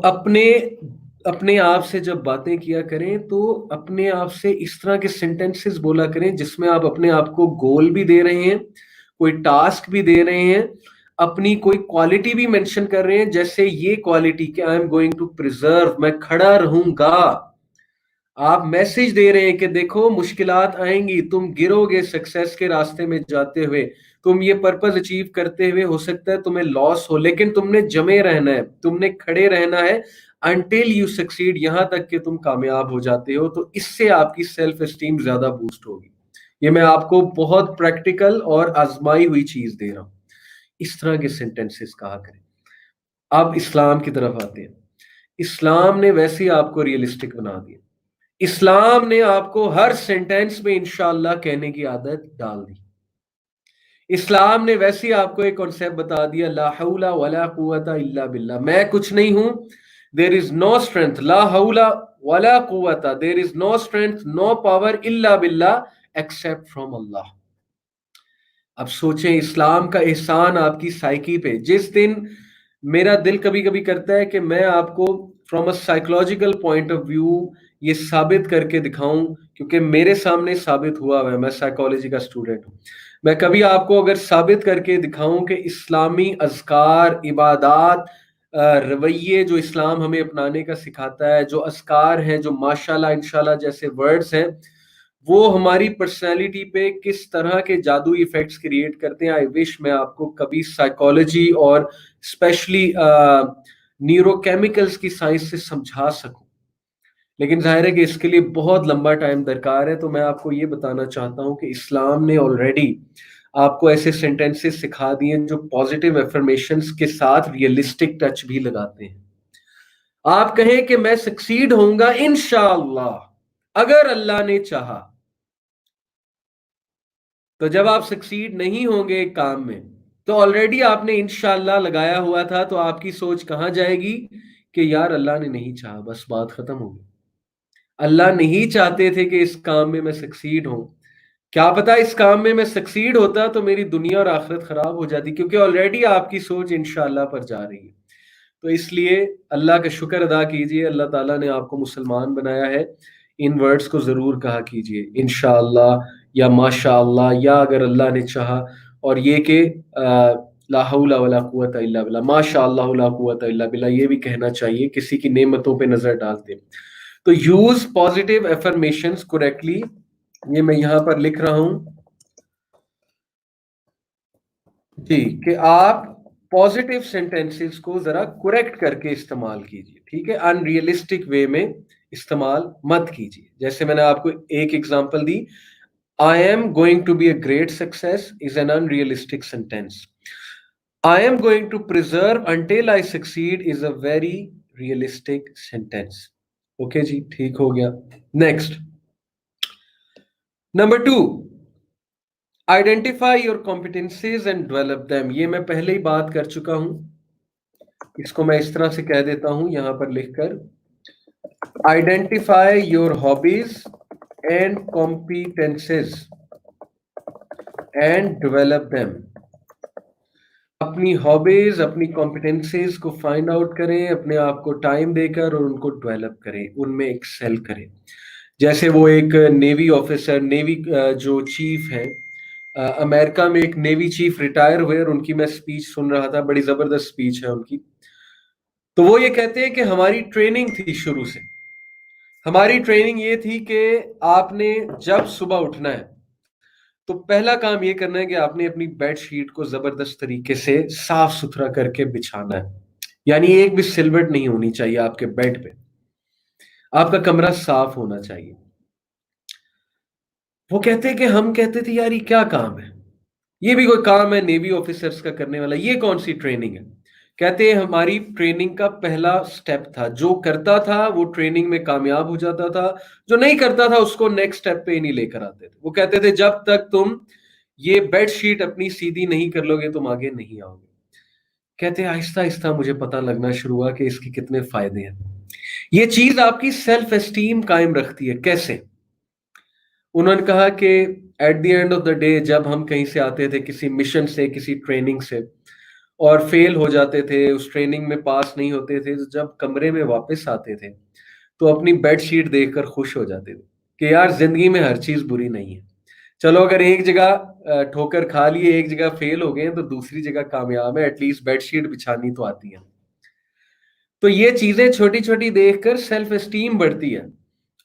اپنے آپ سے جب باتیں کیا کریں تو اپنے آپ سے اس طرح کے سینٹینسز بولا کریں جس میں آپ اپنے آپ کو گول بھی دے رہے ہیں، کوئی ٹاسک بھی دے رہے ہیں، اپنی کوئی کوالٹی بھی مینشن کر رہے ہیں. جیسے یہ کوالٹی کہ I am going to persevere, میں کھڑا رہوں گا. آپ میسج دے رہے ہیں کہ دیکھو مشکلات آئیں گی، تم گرو گے سکسیس کے راستے میں جاتے ہوئے، تم یہ پرپز اچیو کرتے ہوئے ہو سکتا ہے تمہیں لاس ہو، لیکن تم نے جمے رہنا ہے، تم نے کھڑے رہنا ہے until you succeed، یہاں تک کہ تم کامیاب ہو جاتے ہو. تو اس سے آپ کی سیلف اسٹیم زیادہ بوسٹ ہوگی. یہ میں آپ کو بہت پریکٹیکل اور آزمائی ہوئی چیز دے رہا ہوں. اس طرح کے سینٹینسز کہا کریں. اب اسلام کی طرف آتے ہیں. اسلام نے ویسے ہی آپ کو ریئلسٹک بنا دیا. اسلام نے آپ کو ہر سینٹینس میں انشاءاللہ کہنے کی عادت ڈال دی. اسلام نے ویسے ہی آپ کو ایک کانسیپٹ بتا دیا، لا حول ولا قوت الا باللہ، میں کچھ نہیں ہوں، دیر از نو اسٹرینتھ، لا حول ولا قوت، دیر از نو اسٹرینتھ نو پاور الا باللہ ایکسپٹ فرام اللہ۔ اب سوچیں اسلام کا احسان آپ کی سائیکی پہ۔ جس دن میرا دل کبھی کبھی کرتا ہے کہ میں آپ کو from a psychological point of view یہ ثابت کر کے دکھاؤں، کیونکہ میرے سامنے ثابت ہوا ہے، میں سائیکالوجی کا اسٹوڈنٹ ہوں، میں کبھی آپ کو اگر ثابت کر کے دکھاؤں کہ اسلامی اذکار، عبادات، رویے جو اسلام ہمیں اپنانے کا سکھاتا ہے، جو اذکار ہیں، جو ماشاءاللہ انشاءاللہ جیسے ورڈز ہیں، وہ ہماری پرسنالٹی پہ کس طرح کے جادوئی ایفیکٹس کریٹ کرتے ہیں، آئی وش میں آپ کو کبھی سائیکالوجی اور اسپیشلی نیورو کیمیکلز کی سائنس سے سمجھا سکوں، لیکن ظاہر ہے کہ اس کے لیے بہت لمبا ٹائم درکار ہے۔ تو میں آپ کو یہ بتانا چاہتا ہوں کہ اسلام نے آلریڈی آپ کو ایسے سینٹینسز سکھا دیے جو پازیٹیو افرمیشنز کے ساتھ ریئلسٹک ٹچ بھی لگاتے ہیں۔ آپ کہیں کہ میں سکسیڈ ہوں گا انشاءاللہ اگر اللہ نے چاہا، تو جب آپ سکسیڈ نہیں ہوں گے ایک کام میں، تو آلریڈی آپ نے انشاءاللہ لگایا ہوا تھا، تو آپ کی سوچ کہاں جائے گی کہ یار اللہ نے نہیں چاہا، بس بات ختم ہو گئی۔ اللہ نہیں چاہتے تھے کہ اس کام میں سکسیڈ ہوں، کیا پتا اس کام میں سکسیڈ ہوتا تو میری دنیا اور آخرت خراب ہو جاتی، کیونکہ آلریڈی آپ کی سوچ انشاءاللہ پر جا رہی ہے۔ تو اس لیے اللہ کا شکر ادا کیجئے، اللہ تعالیٰ نے آپ کو مسلمان بنایا ہے، ان ورڈز کو ضرور کہا کیجئے، انشاءاللہ یا ماشاءاللہ یا اگر اللہ نے چاہا، اور یہ کہ لا حول ولا قوت الا باللہ، ماشاءاللہ لا قوت الا باللہ یہ بھی کہنا چاہیے کسی کی نعمتوں پہ نظر ڈالتے۔ تو یوز پازیٹیو افرمیشنز کریکٹلی، یہ میں یہاں پر لکھ رہا ہوں جی کہ آپ پازیٹیو سینٹینسز کو ذرا کریکٹ کر کے استعمال کیجیے، ٹھیک ہے، ان ریئلسٹک وے میں استعمال مت کیجیے۔ جیسے میں نے آپ کو ایک example the, I am going to be a great success is an unrealistic sentence. I am going to preserve until I succeed is a very realistic sentence. Okay جی، ٹھیک ہو گیا۔ Next. Number 2. Identify your competencies and develop them. یہ میں پہلے ہی بات کر چکا ہوں، اس کو میں اس طرح سے کہہ دیتا ہوں یہاں پر لکھ کر، Identify your hobbies and competencies and develop them. اپنی ہابیز، اپنی کمپیٹنسیز کو فائنڈ آؤٹ کریں، اپنے آپ کو ٹائم دے کر اور ان کو ڈیولپ کریں، ان میں ایکسیل کریں۔ جیسے وہ ایک نیوی آفیسر، نیوی جو چیف ہے، امریکہ میں ایک نیوی چیف ریٹائر ہوئے، اور ان کی میں سپیچ سن رہا تھا، بڑی زبردست سپیچ ہے ان کی۔ تو وہ یہ کہتے ہیں کہ ہماری ٹریننگ تھی، شروع سے ہماری ٹریننگ یہ تھی کہ آپ نے جب صبح اٹھنا ہے تو پہلا کام یہ کرنا ہے کہ آپ نے اپنی بیڈ شیٹ کو زبردست طریقے سے صاف ستھرا کر کے بچھانا ہے، یعنی ایک بھی سلوٹ نہیں ہونی چاہیے آپ کے بیڈ پہ، آپ کا کمرہ صاف ہونا چاہیے۔ وہ کہتے کہ ہم کہتے تھے یار یہ کیا کام ہے، یہ بھی کوئی کام ہے نیوی آفیسرز کا کرنے والا، یہ کون سی ٹریننگ ہے؟ کہتے ہیں ہماری ٹریننگ کا پہلا سٹیپ تھا، جو کرتا تھا وہ ٹریننگ میں کامیاب ہو جاتا تھا، جو نہیں کرتا تھا اس کو نیکسٹ سٹیپ پہ ہی نہیں لے کر آتے تھے۔ وہ کہتے تھے جب تک تم یہ بیڈ شیٹ اپنی سیدھی نہیں کر لو گے تم آگے نہیں آؤ گے۔ کہتے ہیں آہستہ آہستہ مجھے پتہ لگنا شروع ہوا کہ اس کے کتنے فائدے ہیں۔ یہ چیز آپ کی سیلف اسٹیم قائم رکھتی ہے۔ کیسے؟ انہوں نے کہا کہ at the end of the day جب ہم کہیں سے آتے تھے، کسی مشن سے، کسی ٹریننگ سے، اور فیل ہو جاتے تھے، اس ٹریننگ میں پاس نہیں ہوتے تھے، جب کمرے میں واپس آتے تھے تو اپنی بیڈ شیٹ دیکھ کر خوش ہو جاتے تھے کہ یار زندگی میں ہر چیز بری نہیں ہے، چلو اگر ایک جگہ ٹھوکر کھا لیے، ایک جگہ فیل ہو گئے تو دوسری جگہ کامیاب ہے، ایٹ لیسٹ بیڈ شیٹ بچھانی تو آتی ہے۔ تو یہ چیزیں چھوٹی چھوٹی دیکھ کر سیلف اسٹیم بڑھتی ہے۔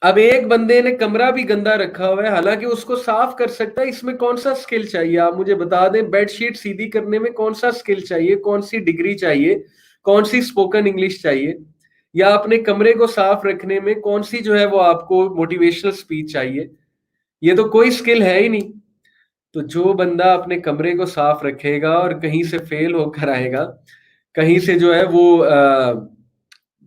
اب ایک بندے نے کمرہ بھی گندا رکھا ہوا ہے، حالانکہ اس کو صاف کر سکتا ہے، اس میں کون سا سکل چاہیے؟ آپ مجھے بتا دیں، بیڈ شیٹ سیدھی کرنے میں کون سا سکل چاہیے، کون سی ڈگری چاہیے، کون سی اسپوکن انگلش چاہیے، یا اپنے کمرے کو صاف رکھنے میں کون سی جو ہے وہ آپ کو موٹیویشنل سپیچ چاہیے؟ یہ تو کوئی سکل ہے ہی نہیں۔ تو جو بندہ اپنے کمرے کو صاف رکھے گا اور کہیں سے فیل ہو کر آئے گا، کہیں سے جو ہے وہ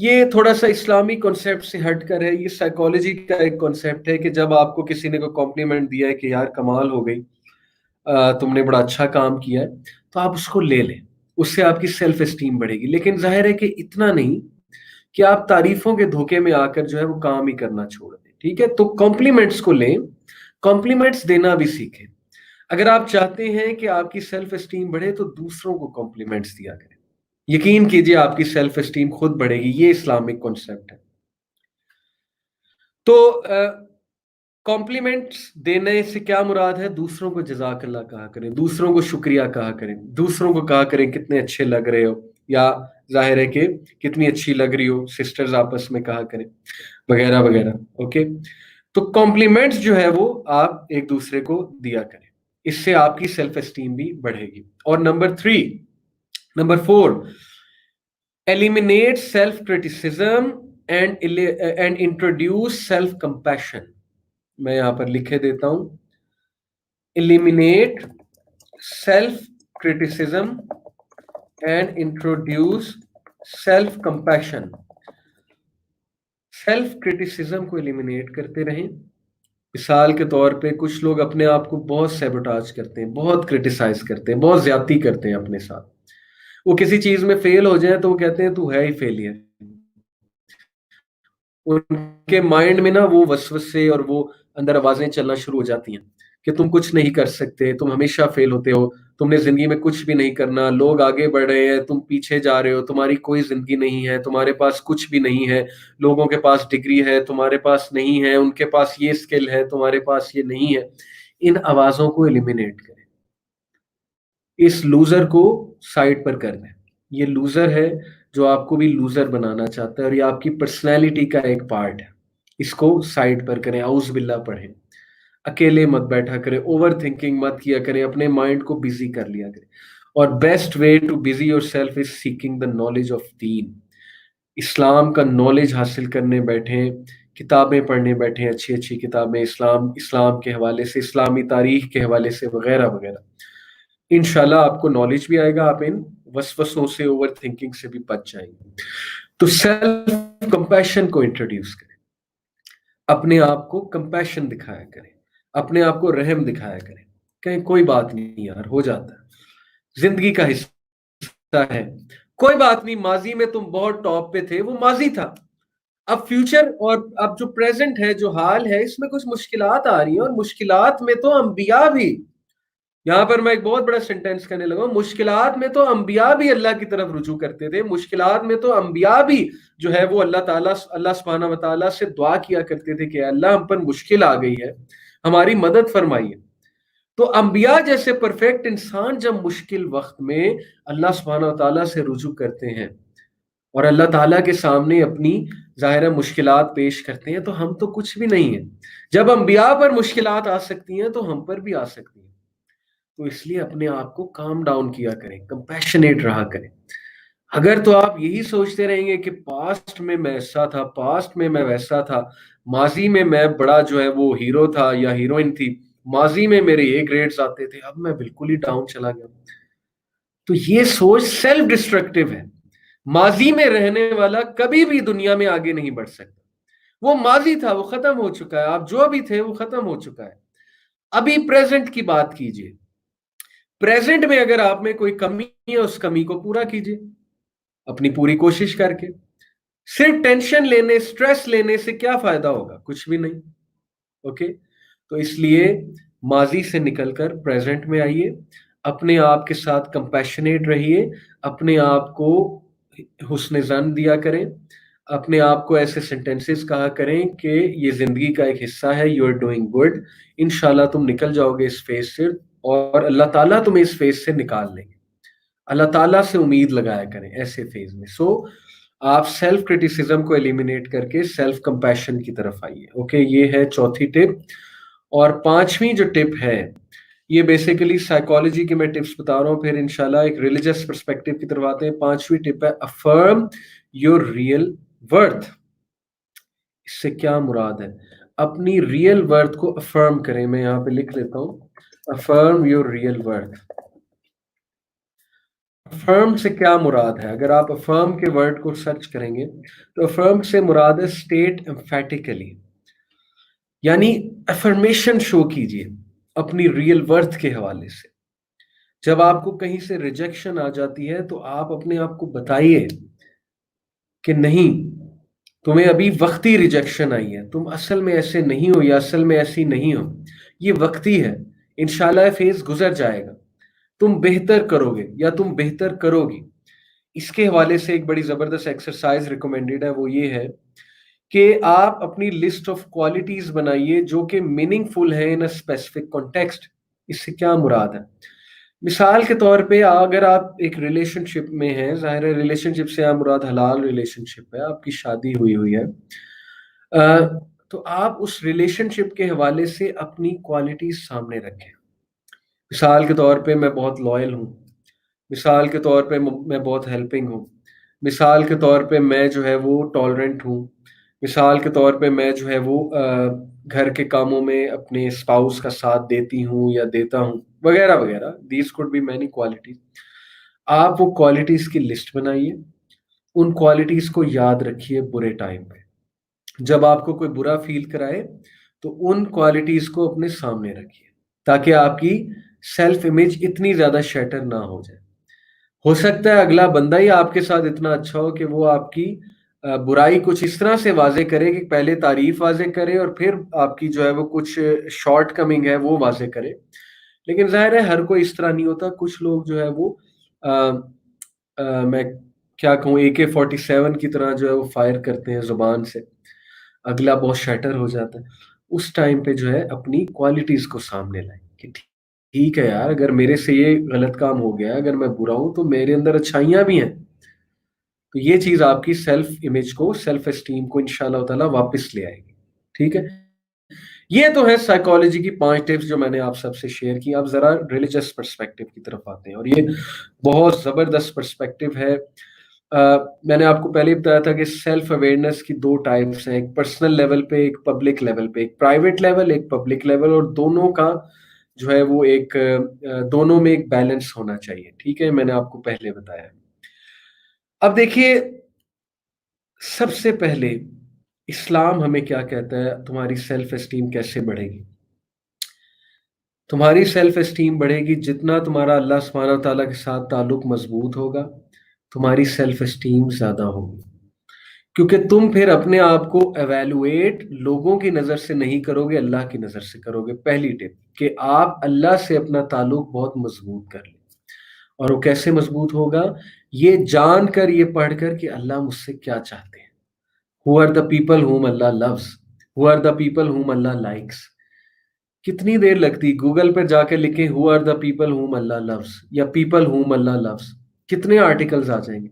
یہ تھوڑا سا اسلامی کانسیپٹ سے ہٹ کر ہے، یہ سائیکالوجی کا ایک کانسیپٹ ہے کہ جب آپ کو کسی نے کوئی کمپلیمنٹ دیا ہے کہ یار کمال ہو گئی، تم نے بڑا اچھا کام کیا ہے، تو آپ اس کو لے لیں، اس سے آپ کی سیلف اسٹیم بڑھے گی. لیکن ظاہر ہے کہ اتنا نہیں کہ آپ تعریفوں کے دھوکے میں آ کر جو ہے وہ کام ہی کرنا چھوڑ دیں. ٹھیک ہے، تو کمپلیمنٹس کو لیں، کمپلیمنٹس دینا بھی سیکھیں. اگر آپ چاہتے ہیں کہ آپ کی سیلف اسٹیم بڑھے تو دوسروں کو کمپلیمنٹس دیا کریں. یقین کیجئے آپ کی سیلف اسٹیم خود بڑھے گی. یہ اسلامک کانسیپٹ ہے. تو کمپلیمنٹس دینے سے کیا مراد ہے؟ دوسروں کو جزاک اللہ کہا کریں، دوسروں کو شکریہ کہا کریں، دوسروں کو کہا کریں کتنے اچھے لگ رہے ہو، یا ظاہر ہے کہ کتنی اچھی لگ رہی ہو، سسٹرز آپس میں کہا کریں وغیرہ وغیرہ. اوکے، تو کمپلیمنٹس جو ہے وہ آپ ایک دوسرے کو دیا کریں، اس سے آپ کی سیلف اسٹیم بھی بڑھے گی. اور number 4، eliminate self criticism and introduce self compassion. میں یہاں پر لکھے دیتا ہوں، eliminate self criticism and introduce self compassion. Self criticism کو ایلیمینیٹ کرتے رہیں. مثال کے طور پہ کچھ لوگ اپنے آپ کو بہت سیبوٹاج کرتے ہیں، بہت کرٹیسائز کرتے ہیں، بہت زیادتی کرتے ہیں اپنے ساتھ. وہ کسی چیز میں فیل ہو جائیں تو وہ کہتے ہیں تو ہے ہی فیلئر. ان کے مائنڈ میں نا وہ وسوسے اور وہ اندر آوازیں چلنا شروع ہو جاتی ہیں کہ تم کچھ نہیں کر سکتے، تم ہمیشہ فیل ہوتے ہو، تم نے زندگی میں کچھ بھی نہیں کرنا، لوگ آگے بڑھ رہے ہیں، تم پیچھے جا رہے ہو، تمہاری کوئی زندگی نہیں ہے، تمہارے پاس کچھ بھی نہیں ہے، لوگوں کے پاس ڈگری ہے، تمہارے پاس نہیں ہے، ان کے پاس یہ سکل ہے، تمہارے پاس یہ نہیں ہے. ان آوازوں کو ایلیمینیٹ کریں، اس لوزر کو سائڈ پر کر دیں. یہ لوزر ہے جو آپ کو بھی لوزر بنانا چاہتا ہے، اور یہ آپ کی پرسنالٹی کا ایک پارٹ ہے. اس کو سائڈ پر کریں، اعوذ باللہ پڑھیں، اکیلے مت بیٹھا کریں، اوور تھنکنگ مت کیا کریں، اپنے مائنڈ کو بزی کر لیا کریں. اور best way to busy yourself is seeking the knowledge of دین. اسلام کا نالج حاصل کرنے بیٹھیں، کتابیں پڑھنے بیٹھیں، اچھی اچھی کتابیں، اسلام کے حوالے سے، اسلامی تاریخ کے حوالے سے وغیرہ وغیرہ. انشاءاللہ آپ کو نالج بھی آئے گا، آپ ان وسوسوں سے، اوور تھنکنگ سے بھی بچ جائیں گے. تو سیلف کمپیشن کو انٹروڈیوس کریں، اپنے آپ کو کمپیشن دکھایا کریں، اپنے آپ کو رحم دکھایا کریں، کہیں کوئی بات نہیں یار، ہو جاتا ہے، زندگی کا حصہ ہے، کوئی بات نہیں، ماضی میں تم بہت ٹاپ پہ تھے، وہ ماضی تھا. اب فیوچر اور اب جو پریزنٹ ہے، جو حال ہے، اس میں کچھ مشکلات آ رہی ہیں، اور مشکلات میں تو انبیاء بھی، یہاں پر میں ایک بہت بڑا سینٹینس کرنے لگا ہوں، مشکلات میں تو انبیاء بھی اللہ کی طرف رجوع کرتے تھے. مشکلات میں تو انبیاء بھی جو ہے وہ اللہ سبحانہ و تعالیٰ سے دعا کیا کرتے تھے کہ اللہ ہم پر مشکل آ گئی ہے، ہماری مدد فرمائیے. تو انبیاء جیسے پرفیکٹ انسان جب مشکل وقت میں اللہ سبحانہ و تعالیٰ سے رجوع کرتے ہیں اور اللہ تعالیٰ کے سامنے اپنی ظاہرہ مشکلات پیش کرتے ہیں، تو ہم تو کچھ بھی نہیں ہیں. جب انبیاء پر مشکلات آ سکتی ہیں تو ہم پر بھی آ سکتی ہیں. تو اس لیے اپنے آپ کو کام ڈاؤن کیا کریں، کمپیشنیٹ رہا کریں. اگر تو آپ یہی سوچتے رہیں گے کہ پاسٹ میں میں ایسا تھا، پاسٹ میں میں ویسا تھا، ماضی میں میں بڑا جو ہے وہ ہیرو تھا یا ہیروئن تھی، ماضی میں میرے اے گریڈز آتے تھے، اب میں بالکل ہی ڈاؤن چلا گیا، تو یہ سوچ سیلف ڈسٹرکٹیو ہے. ماضی میں رہنے والا کبھی بھی دنیا میں آگے نہیں بڑھ سکتا. وہ ماضی تھا، وہ ختم ہو چکا ہے، آپ جو بھی تھے وہ ختم ہو چکا ہے. ابھی پریزنٹ کی بات کیجئے. پریزنٹ میں اگر آپ میں کوئی کمی ہے، اس کمی کو پورا کیجئے اپنی پوری کوشش کر کے. صرف ٹینشن لینے، سٹریس لینے سے کیا فائدہ ہوگا؟ کچھ بھی نہیں. اوکے، تو اس لیے ماضی سے نکل کر پریزنٹ میں آئیے، اپنے آپ کے ساتھ کمپیشنیٹ رہیے، اپنے آپ کو حسن ظن دیا کریں، اپنے آپ کو ایسے سینٹینسز کہا کریں کہ یہ زندگی کا ایک حصہ ہے، یو آر ڈوئنگ گڈ، انشاءاللہ تم نکل جاؤ گے اس فیز سے، اور اللہ تعالیٰ تمہیں اس فیز سے نکال لیں گے. اللہ تعالیٰ سے امید لگایا کریں ایسے فیز میں. آپ سیلف کرٹیسزم کو ایلیمینیٹ کر کے سیلف کمپیشن کی طرف آئیے. اوکے، یہ ہے چوتھی ٹپ. اور پانچویں جو ٹپ ہے، یہ بیسیکلی سائیکالوجی کی میں ٹپس بتا رہا ہوں، پھر انشاءاللہ ایک ریلیجس پرسپیکٹو کی طرف آتے ہیں. پانچویں ٹپ ہے افرم یور ریئل ورتھ. اس سے کیا مراد ہے؟ اپنی ریئل ورتھ کو افرم کریں. میں یہاں پہ لکھ لیتا ہوں، افرم یور ریئل ورتھ. افرم سے کیا مراد ہے؟ اگر آپ افرم کے ورڈ کو سرچ کریں گے تو افرم سے مراد ہے اسٹیٹ امفیٹیکلی، یعنی افرمیشن شو کیجیے اپنی ریئل ورتھ کے حوالے سے۔ جب آپ کو کہیں سے ریجیکشن آ جاتی ہے تو آپ اپنے آپ کو بتائیے کہ نہیں، تمہیں ابھی وقتی ریجیکشن آئی ہے، تم اصل میں ایسے نہیں ہو یا اصل میں ایسی نہیں ہو، یہ وقتی ہے، انشاءاللہ یہ فیز گزر جائے گا، تم بہتر کرو گے یا تم بہتر کرو گی۔ اس کے حوالے سے ایک بڑی زبردست ایکسرسائز ریکمینڈیڈ ہے، وہ یہ ہے کہ آپ اپنی لسٹ آف کوالٹیز بنائیے جو کہ میننگ فل ہے ان اسپیسیفک کانٹیکسٹ۔ اس سے کیا مراد ہے؟ مثال کے طور پہ اگر آپ ایک ریلیشن شپ میں ہیں، ظاہر ہے ریلیشن شپ سے آپ مراد حلال ریلیشن شپ ہے، آپ کی شادی ہوئی ہے، تو آپ اس ریلیشن شپ کے حوالے سے اپنی کوالٹیز سامنے رکھیں۔ مثال کے طور پہ میں بہت لائل ہوں، مثال کے طور پہ میں بہت ہیلپنگ ہوں، مثال کے طور پہ میں جو ہے وہ ٹالرنٹ ہوں، مثال کے طور پہ میں جو ہے وہ گھر کے کاموں میں اپنے اسپاؤس کا ساتھ دیتی ہوں یا دیتا ہوں، وغیرہ وغیرہ۔ These could be many qualities. آپ وہ کوالٹیز کی لسٹ بنائیے، ان کوالٹیز کو یاد رکھیے برے ٹائم پہ۔ جب آپ کو کوئی برا فیل کرائے تو ان کوالٹیز کو اپنے سامنے رکھیے تاکہ آپ کی سیلف امیج اتنی زیادہ شیٹر نہ ہو جائے۔ ہو سکتا ہے اگلا بندہ ہی آپ کے ساتھ اتنا اچھا ہو کہ وہ آپ کی برائی کچھ اس طرح سے واضح کرے کہ پہلے تعریف واضح کرے اور پھر آپ کی جو ہے وہ کچھ شارٹ کمنگ ہے وہ واضح کرے، لیکن ظاہر ہے ہر کوئی اس طرح نہیں ہوتا۔ کچھ لوگ جو ہے وہ میں کیا کہوں AK-47 کی طرح جو ہے وہ فائر کرتے ہیں زبان سے، اگلا بہت شیٹر ہو جاتا ہے۔ اس ٹائم پہ جو ہے اپنی کوالٹیز کو سامنے لائیں کہ ٹھیک ہے یار، اگر میرے سے یہ غلط کام ہو گیا، اگر میں برا ہوں تو میرے اندر اچھائیاں بھی ہیں۔ تو یہ چیز آپ کی سیلف امیج کو، سیلف اسٹیم کو انشاءاللہ تعالی واپس لے آئے گی۔ ٹھیک ہے، یہ تو ہے سائیکالوجی کی 5 ٹپس جو میں نے آپ سب سے شیئر کی۔ اب ذرا ریلیجس پرسپیکٹو کی طرف آتے ہیں، اور یہ بہت زبردست پرسپیکٹو ہے۔ میں نے آپ کو پہلے بتایا تھا کہ سیلف اویئرنیس کی 2 ٹائپس ہیں، ایک پرسنل لیول پہ، ایک پبلک لیول پہ، ایک پرائیویٹ لیول، ایک پبلک لیول، اور دونوں کا جو ہے وہ ایک دونوں میں ایک بیلنس ہونا چاہیے۔ ٹھیک ہے، میں نے آپ کو پہلے بتایا۔ اب دیکھیے، سب سے پہلے اسلام ہمیں کیا کہتا ہے؟ تمہاری سیلف اسٹیم کیسے بڑھے گی؟ تمہاری سیلف اسٹیم بڑھے گی جتنا تمہارا اللہ سبحانہ و تعالیٰ کے ساتھ تعلق مضبوط ہوگا، تمہاری سیلف اسٹیم زیادہ ہوگی، کیونکہ تم پھر اپنے آپ کو ایویلویٹ لوگوں کی نظر سے نہیں کرو گے، اللہ کی نظر سے کرو گے۔ پہلی ٹپ کہ آپ اللہ سے اپنا تعلق بہت مضبوط کر لیں۔ اور وہ کیسے مضبوط ہوگا؟ یہ جان کر، یہ پڑھ کر کہ اللہ مجھ سے کیا چاہتے ہیں۔ Who are the people whom Allah loves? Who are the people whom Allah likes? کتنی دیر لگتی گوگل پر جا کے لکھیں Who are the people whom Allah loves یا people whom Allah loves، کتنے آرٹیکلز آ جائیں گے؟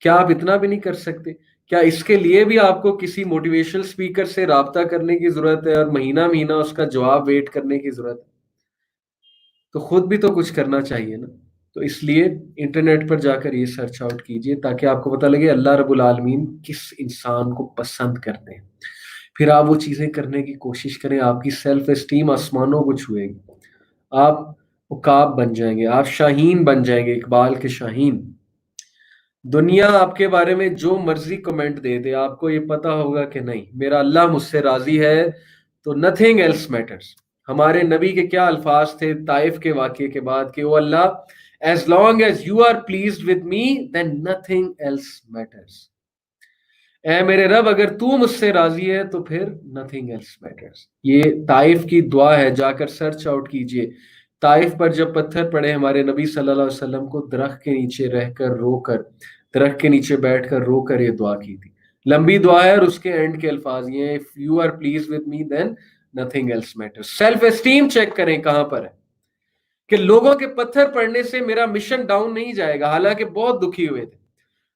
کیا آپ اتنا بھی نہیں کر سکتے؟ کیا اس کے لیے بھی آپ کو کسی موٹیویشنل اسپیکر سے رابطہ کرنے کی ضرورت ہے اور مہینہ مہینہ اس کا جواب ویٹ کرنے کی ضرورت ہے؟ تو خود بھی تو کچھ کرنا چاہیے نا۔ تو اس لیے انٹرنیٹ پر جا کر یہ سرچ آؤٹ کیجئے تاکہ آپ کو پتہ لگے اللہ رب العالمین کس انسان کو پسند کرتے ہیں، پھر آپ وہ چیزیں کرنے کی کوشش کریں، آپ کی سیلف اسٹیم آسمانوں کو چھوئے گی، آپ عقاب بن جائیں گے، آپ شاہین بن جائیں گے، اقبال کے شاہین۔ دنیا آپ کے بارے میں جو مرضی کمنٹ دے دے، آپ کو یہ پتا ہوگا کہ نہیں، میرا اللہ مجھ سے راضی ہے، تو nothing else matters۔ ہمارے نبی کے کیا الفاظ تھے طائف کے واقعے کے بعد کہ او اللہ as long as you are pleased with me then nothing else matters۔ اے میرے رب اگر تو مجھ سے راضی ہے تو پھر nothing else matters۔ یہ طائف کی دعا ہے، جا کر سرچ آؤٹ کیجئے۔ طائف پر جب پتھر پڑے، ہمارے نبی صلی اللہ علیہ وسلم کو درخت کے نیچے رہ کر رو کر، درخت کے نیچے بیٹھ کر رو کر یہ دعا کی تھی۔ لمبی دعا ہے اور اس کے اینڈ کے الفاظ یہ ہیں if you are pleased with me then nothing else matters۔ Self esteem check کریں کہاں پر ہے کہ لوگوں کے پتھر پڑنے سے میرا مشن ڈاؤن نہیں جائے گا، حالانکہ بہت دکھی ہوئے تھے۔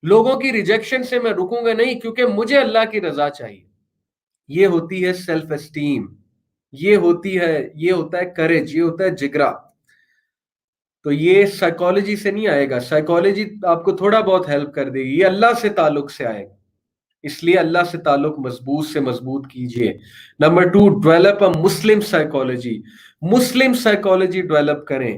لوگوں کی ریجیکشن سے میں رکوں گا نہیں، کیونکہ مجھے اللہ کی رضا چاہیے۔ یہ ہوتی ہے سیلف اسٹیم، یہ ہوتا ہے کریج، یہ ہوتا ہے جگرا۔ تو یہ سائیکالوجی سے نہیں آئے گا، سائیکالوجی آپ کو تھوڑا بہت ہیلپ کر دے گی، یہ اللہ سے تعلق سے آئے گا۔ اس لیے اللہ سے تعلق مضبوط سے مضبوط کیجئے۔ Number 2، develop a Muslim psychology. Muslim psychology develop کریں۔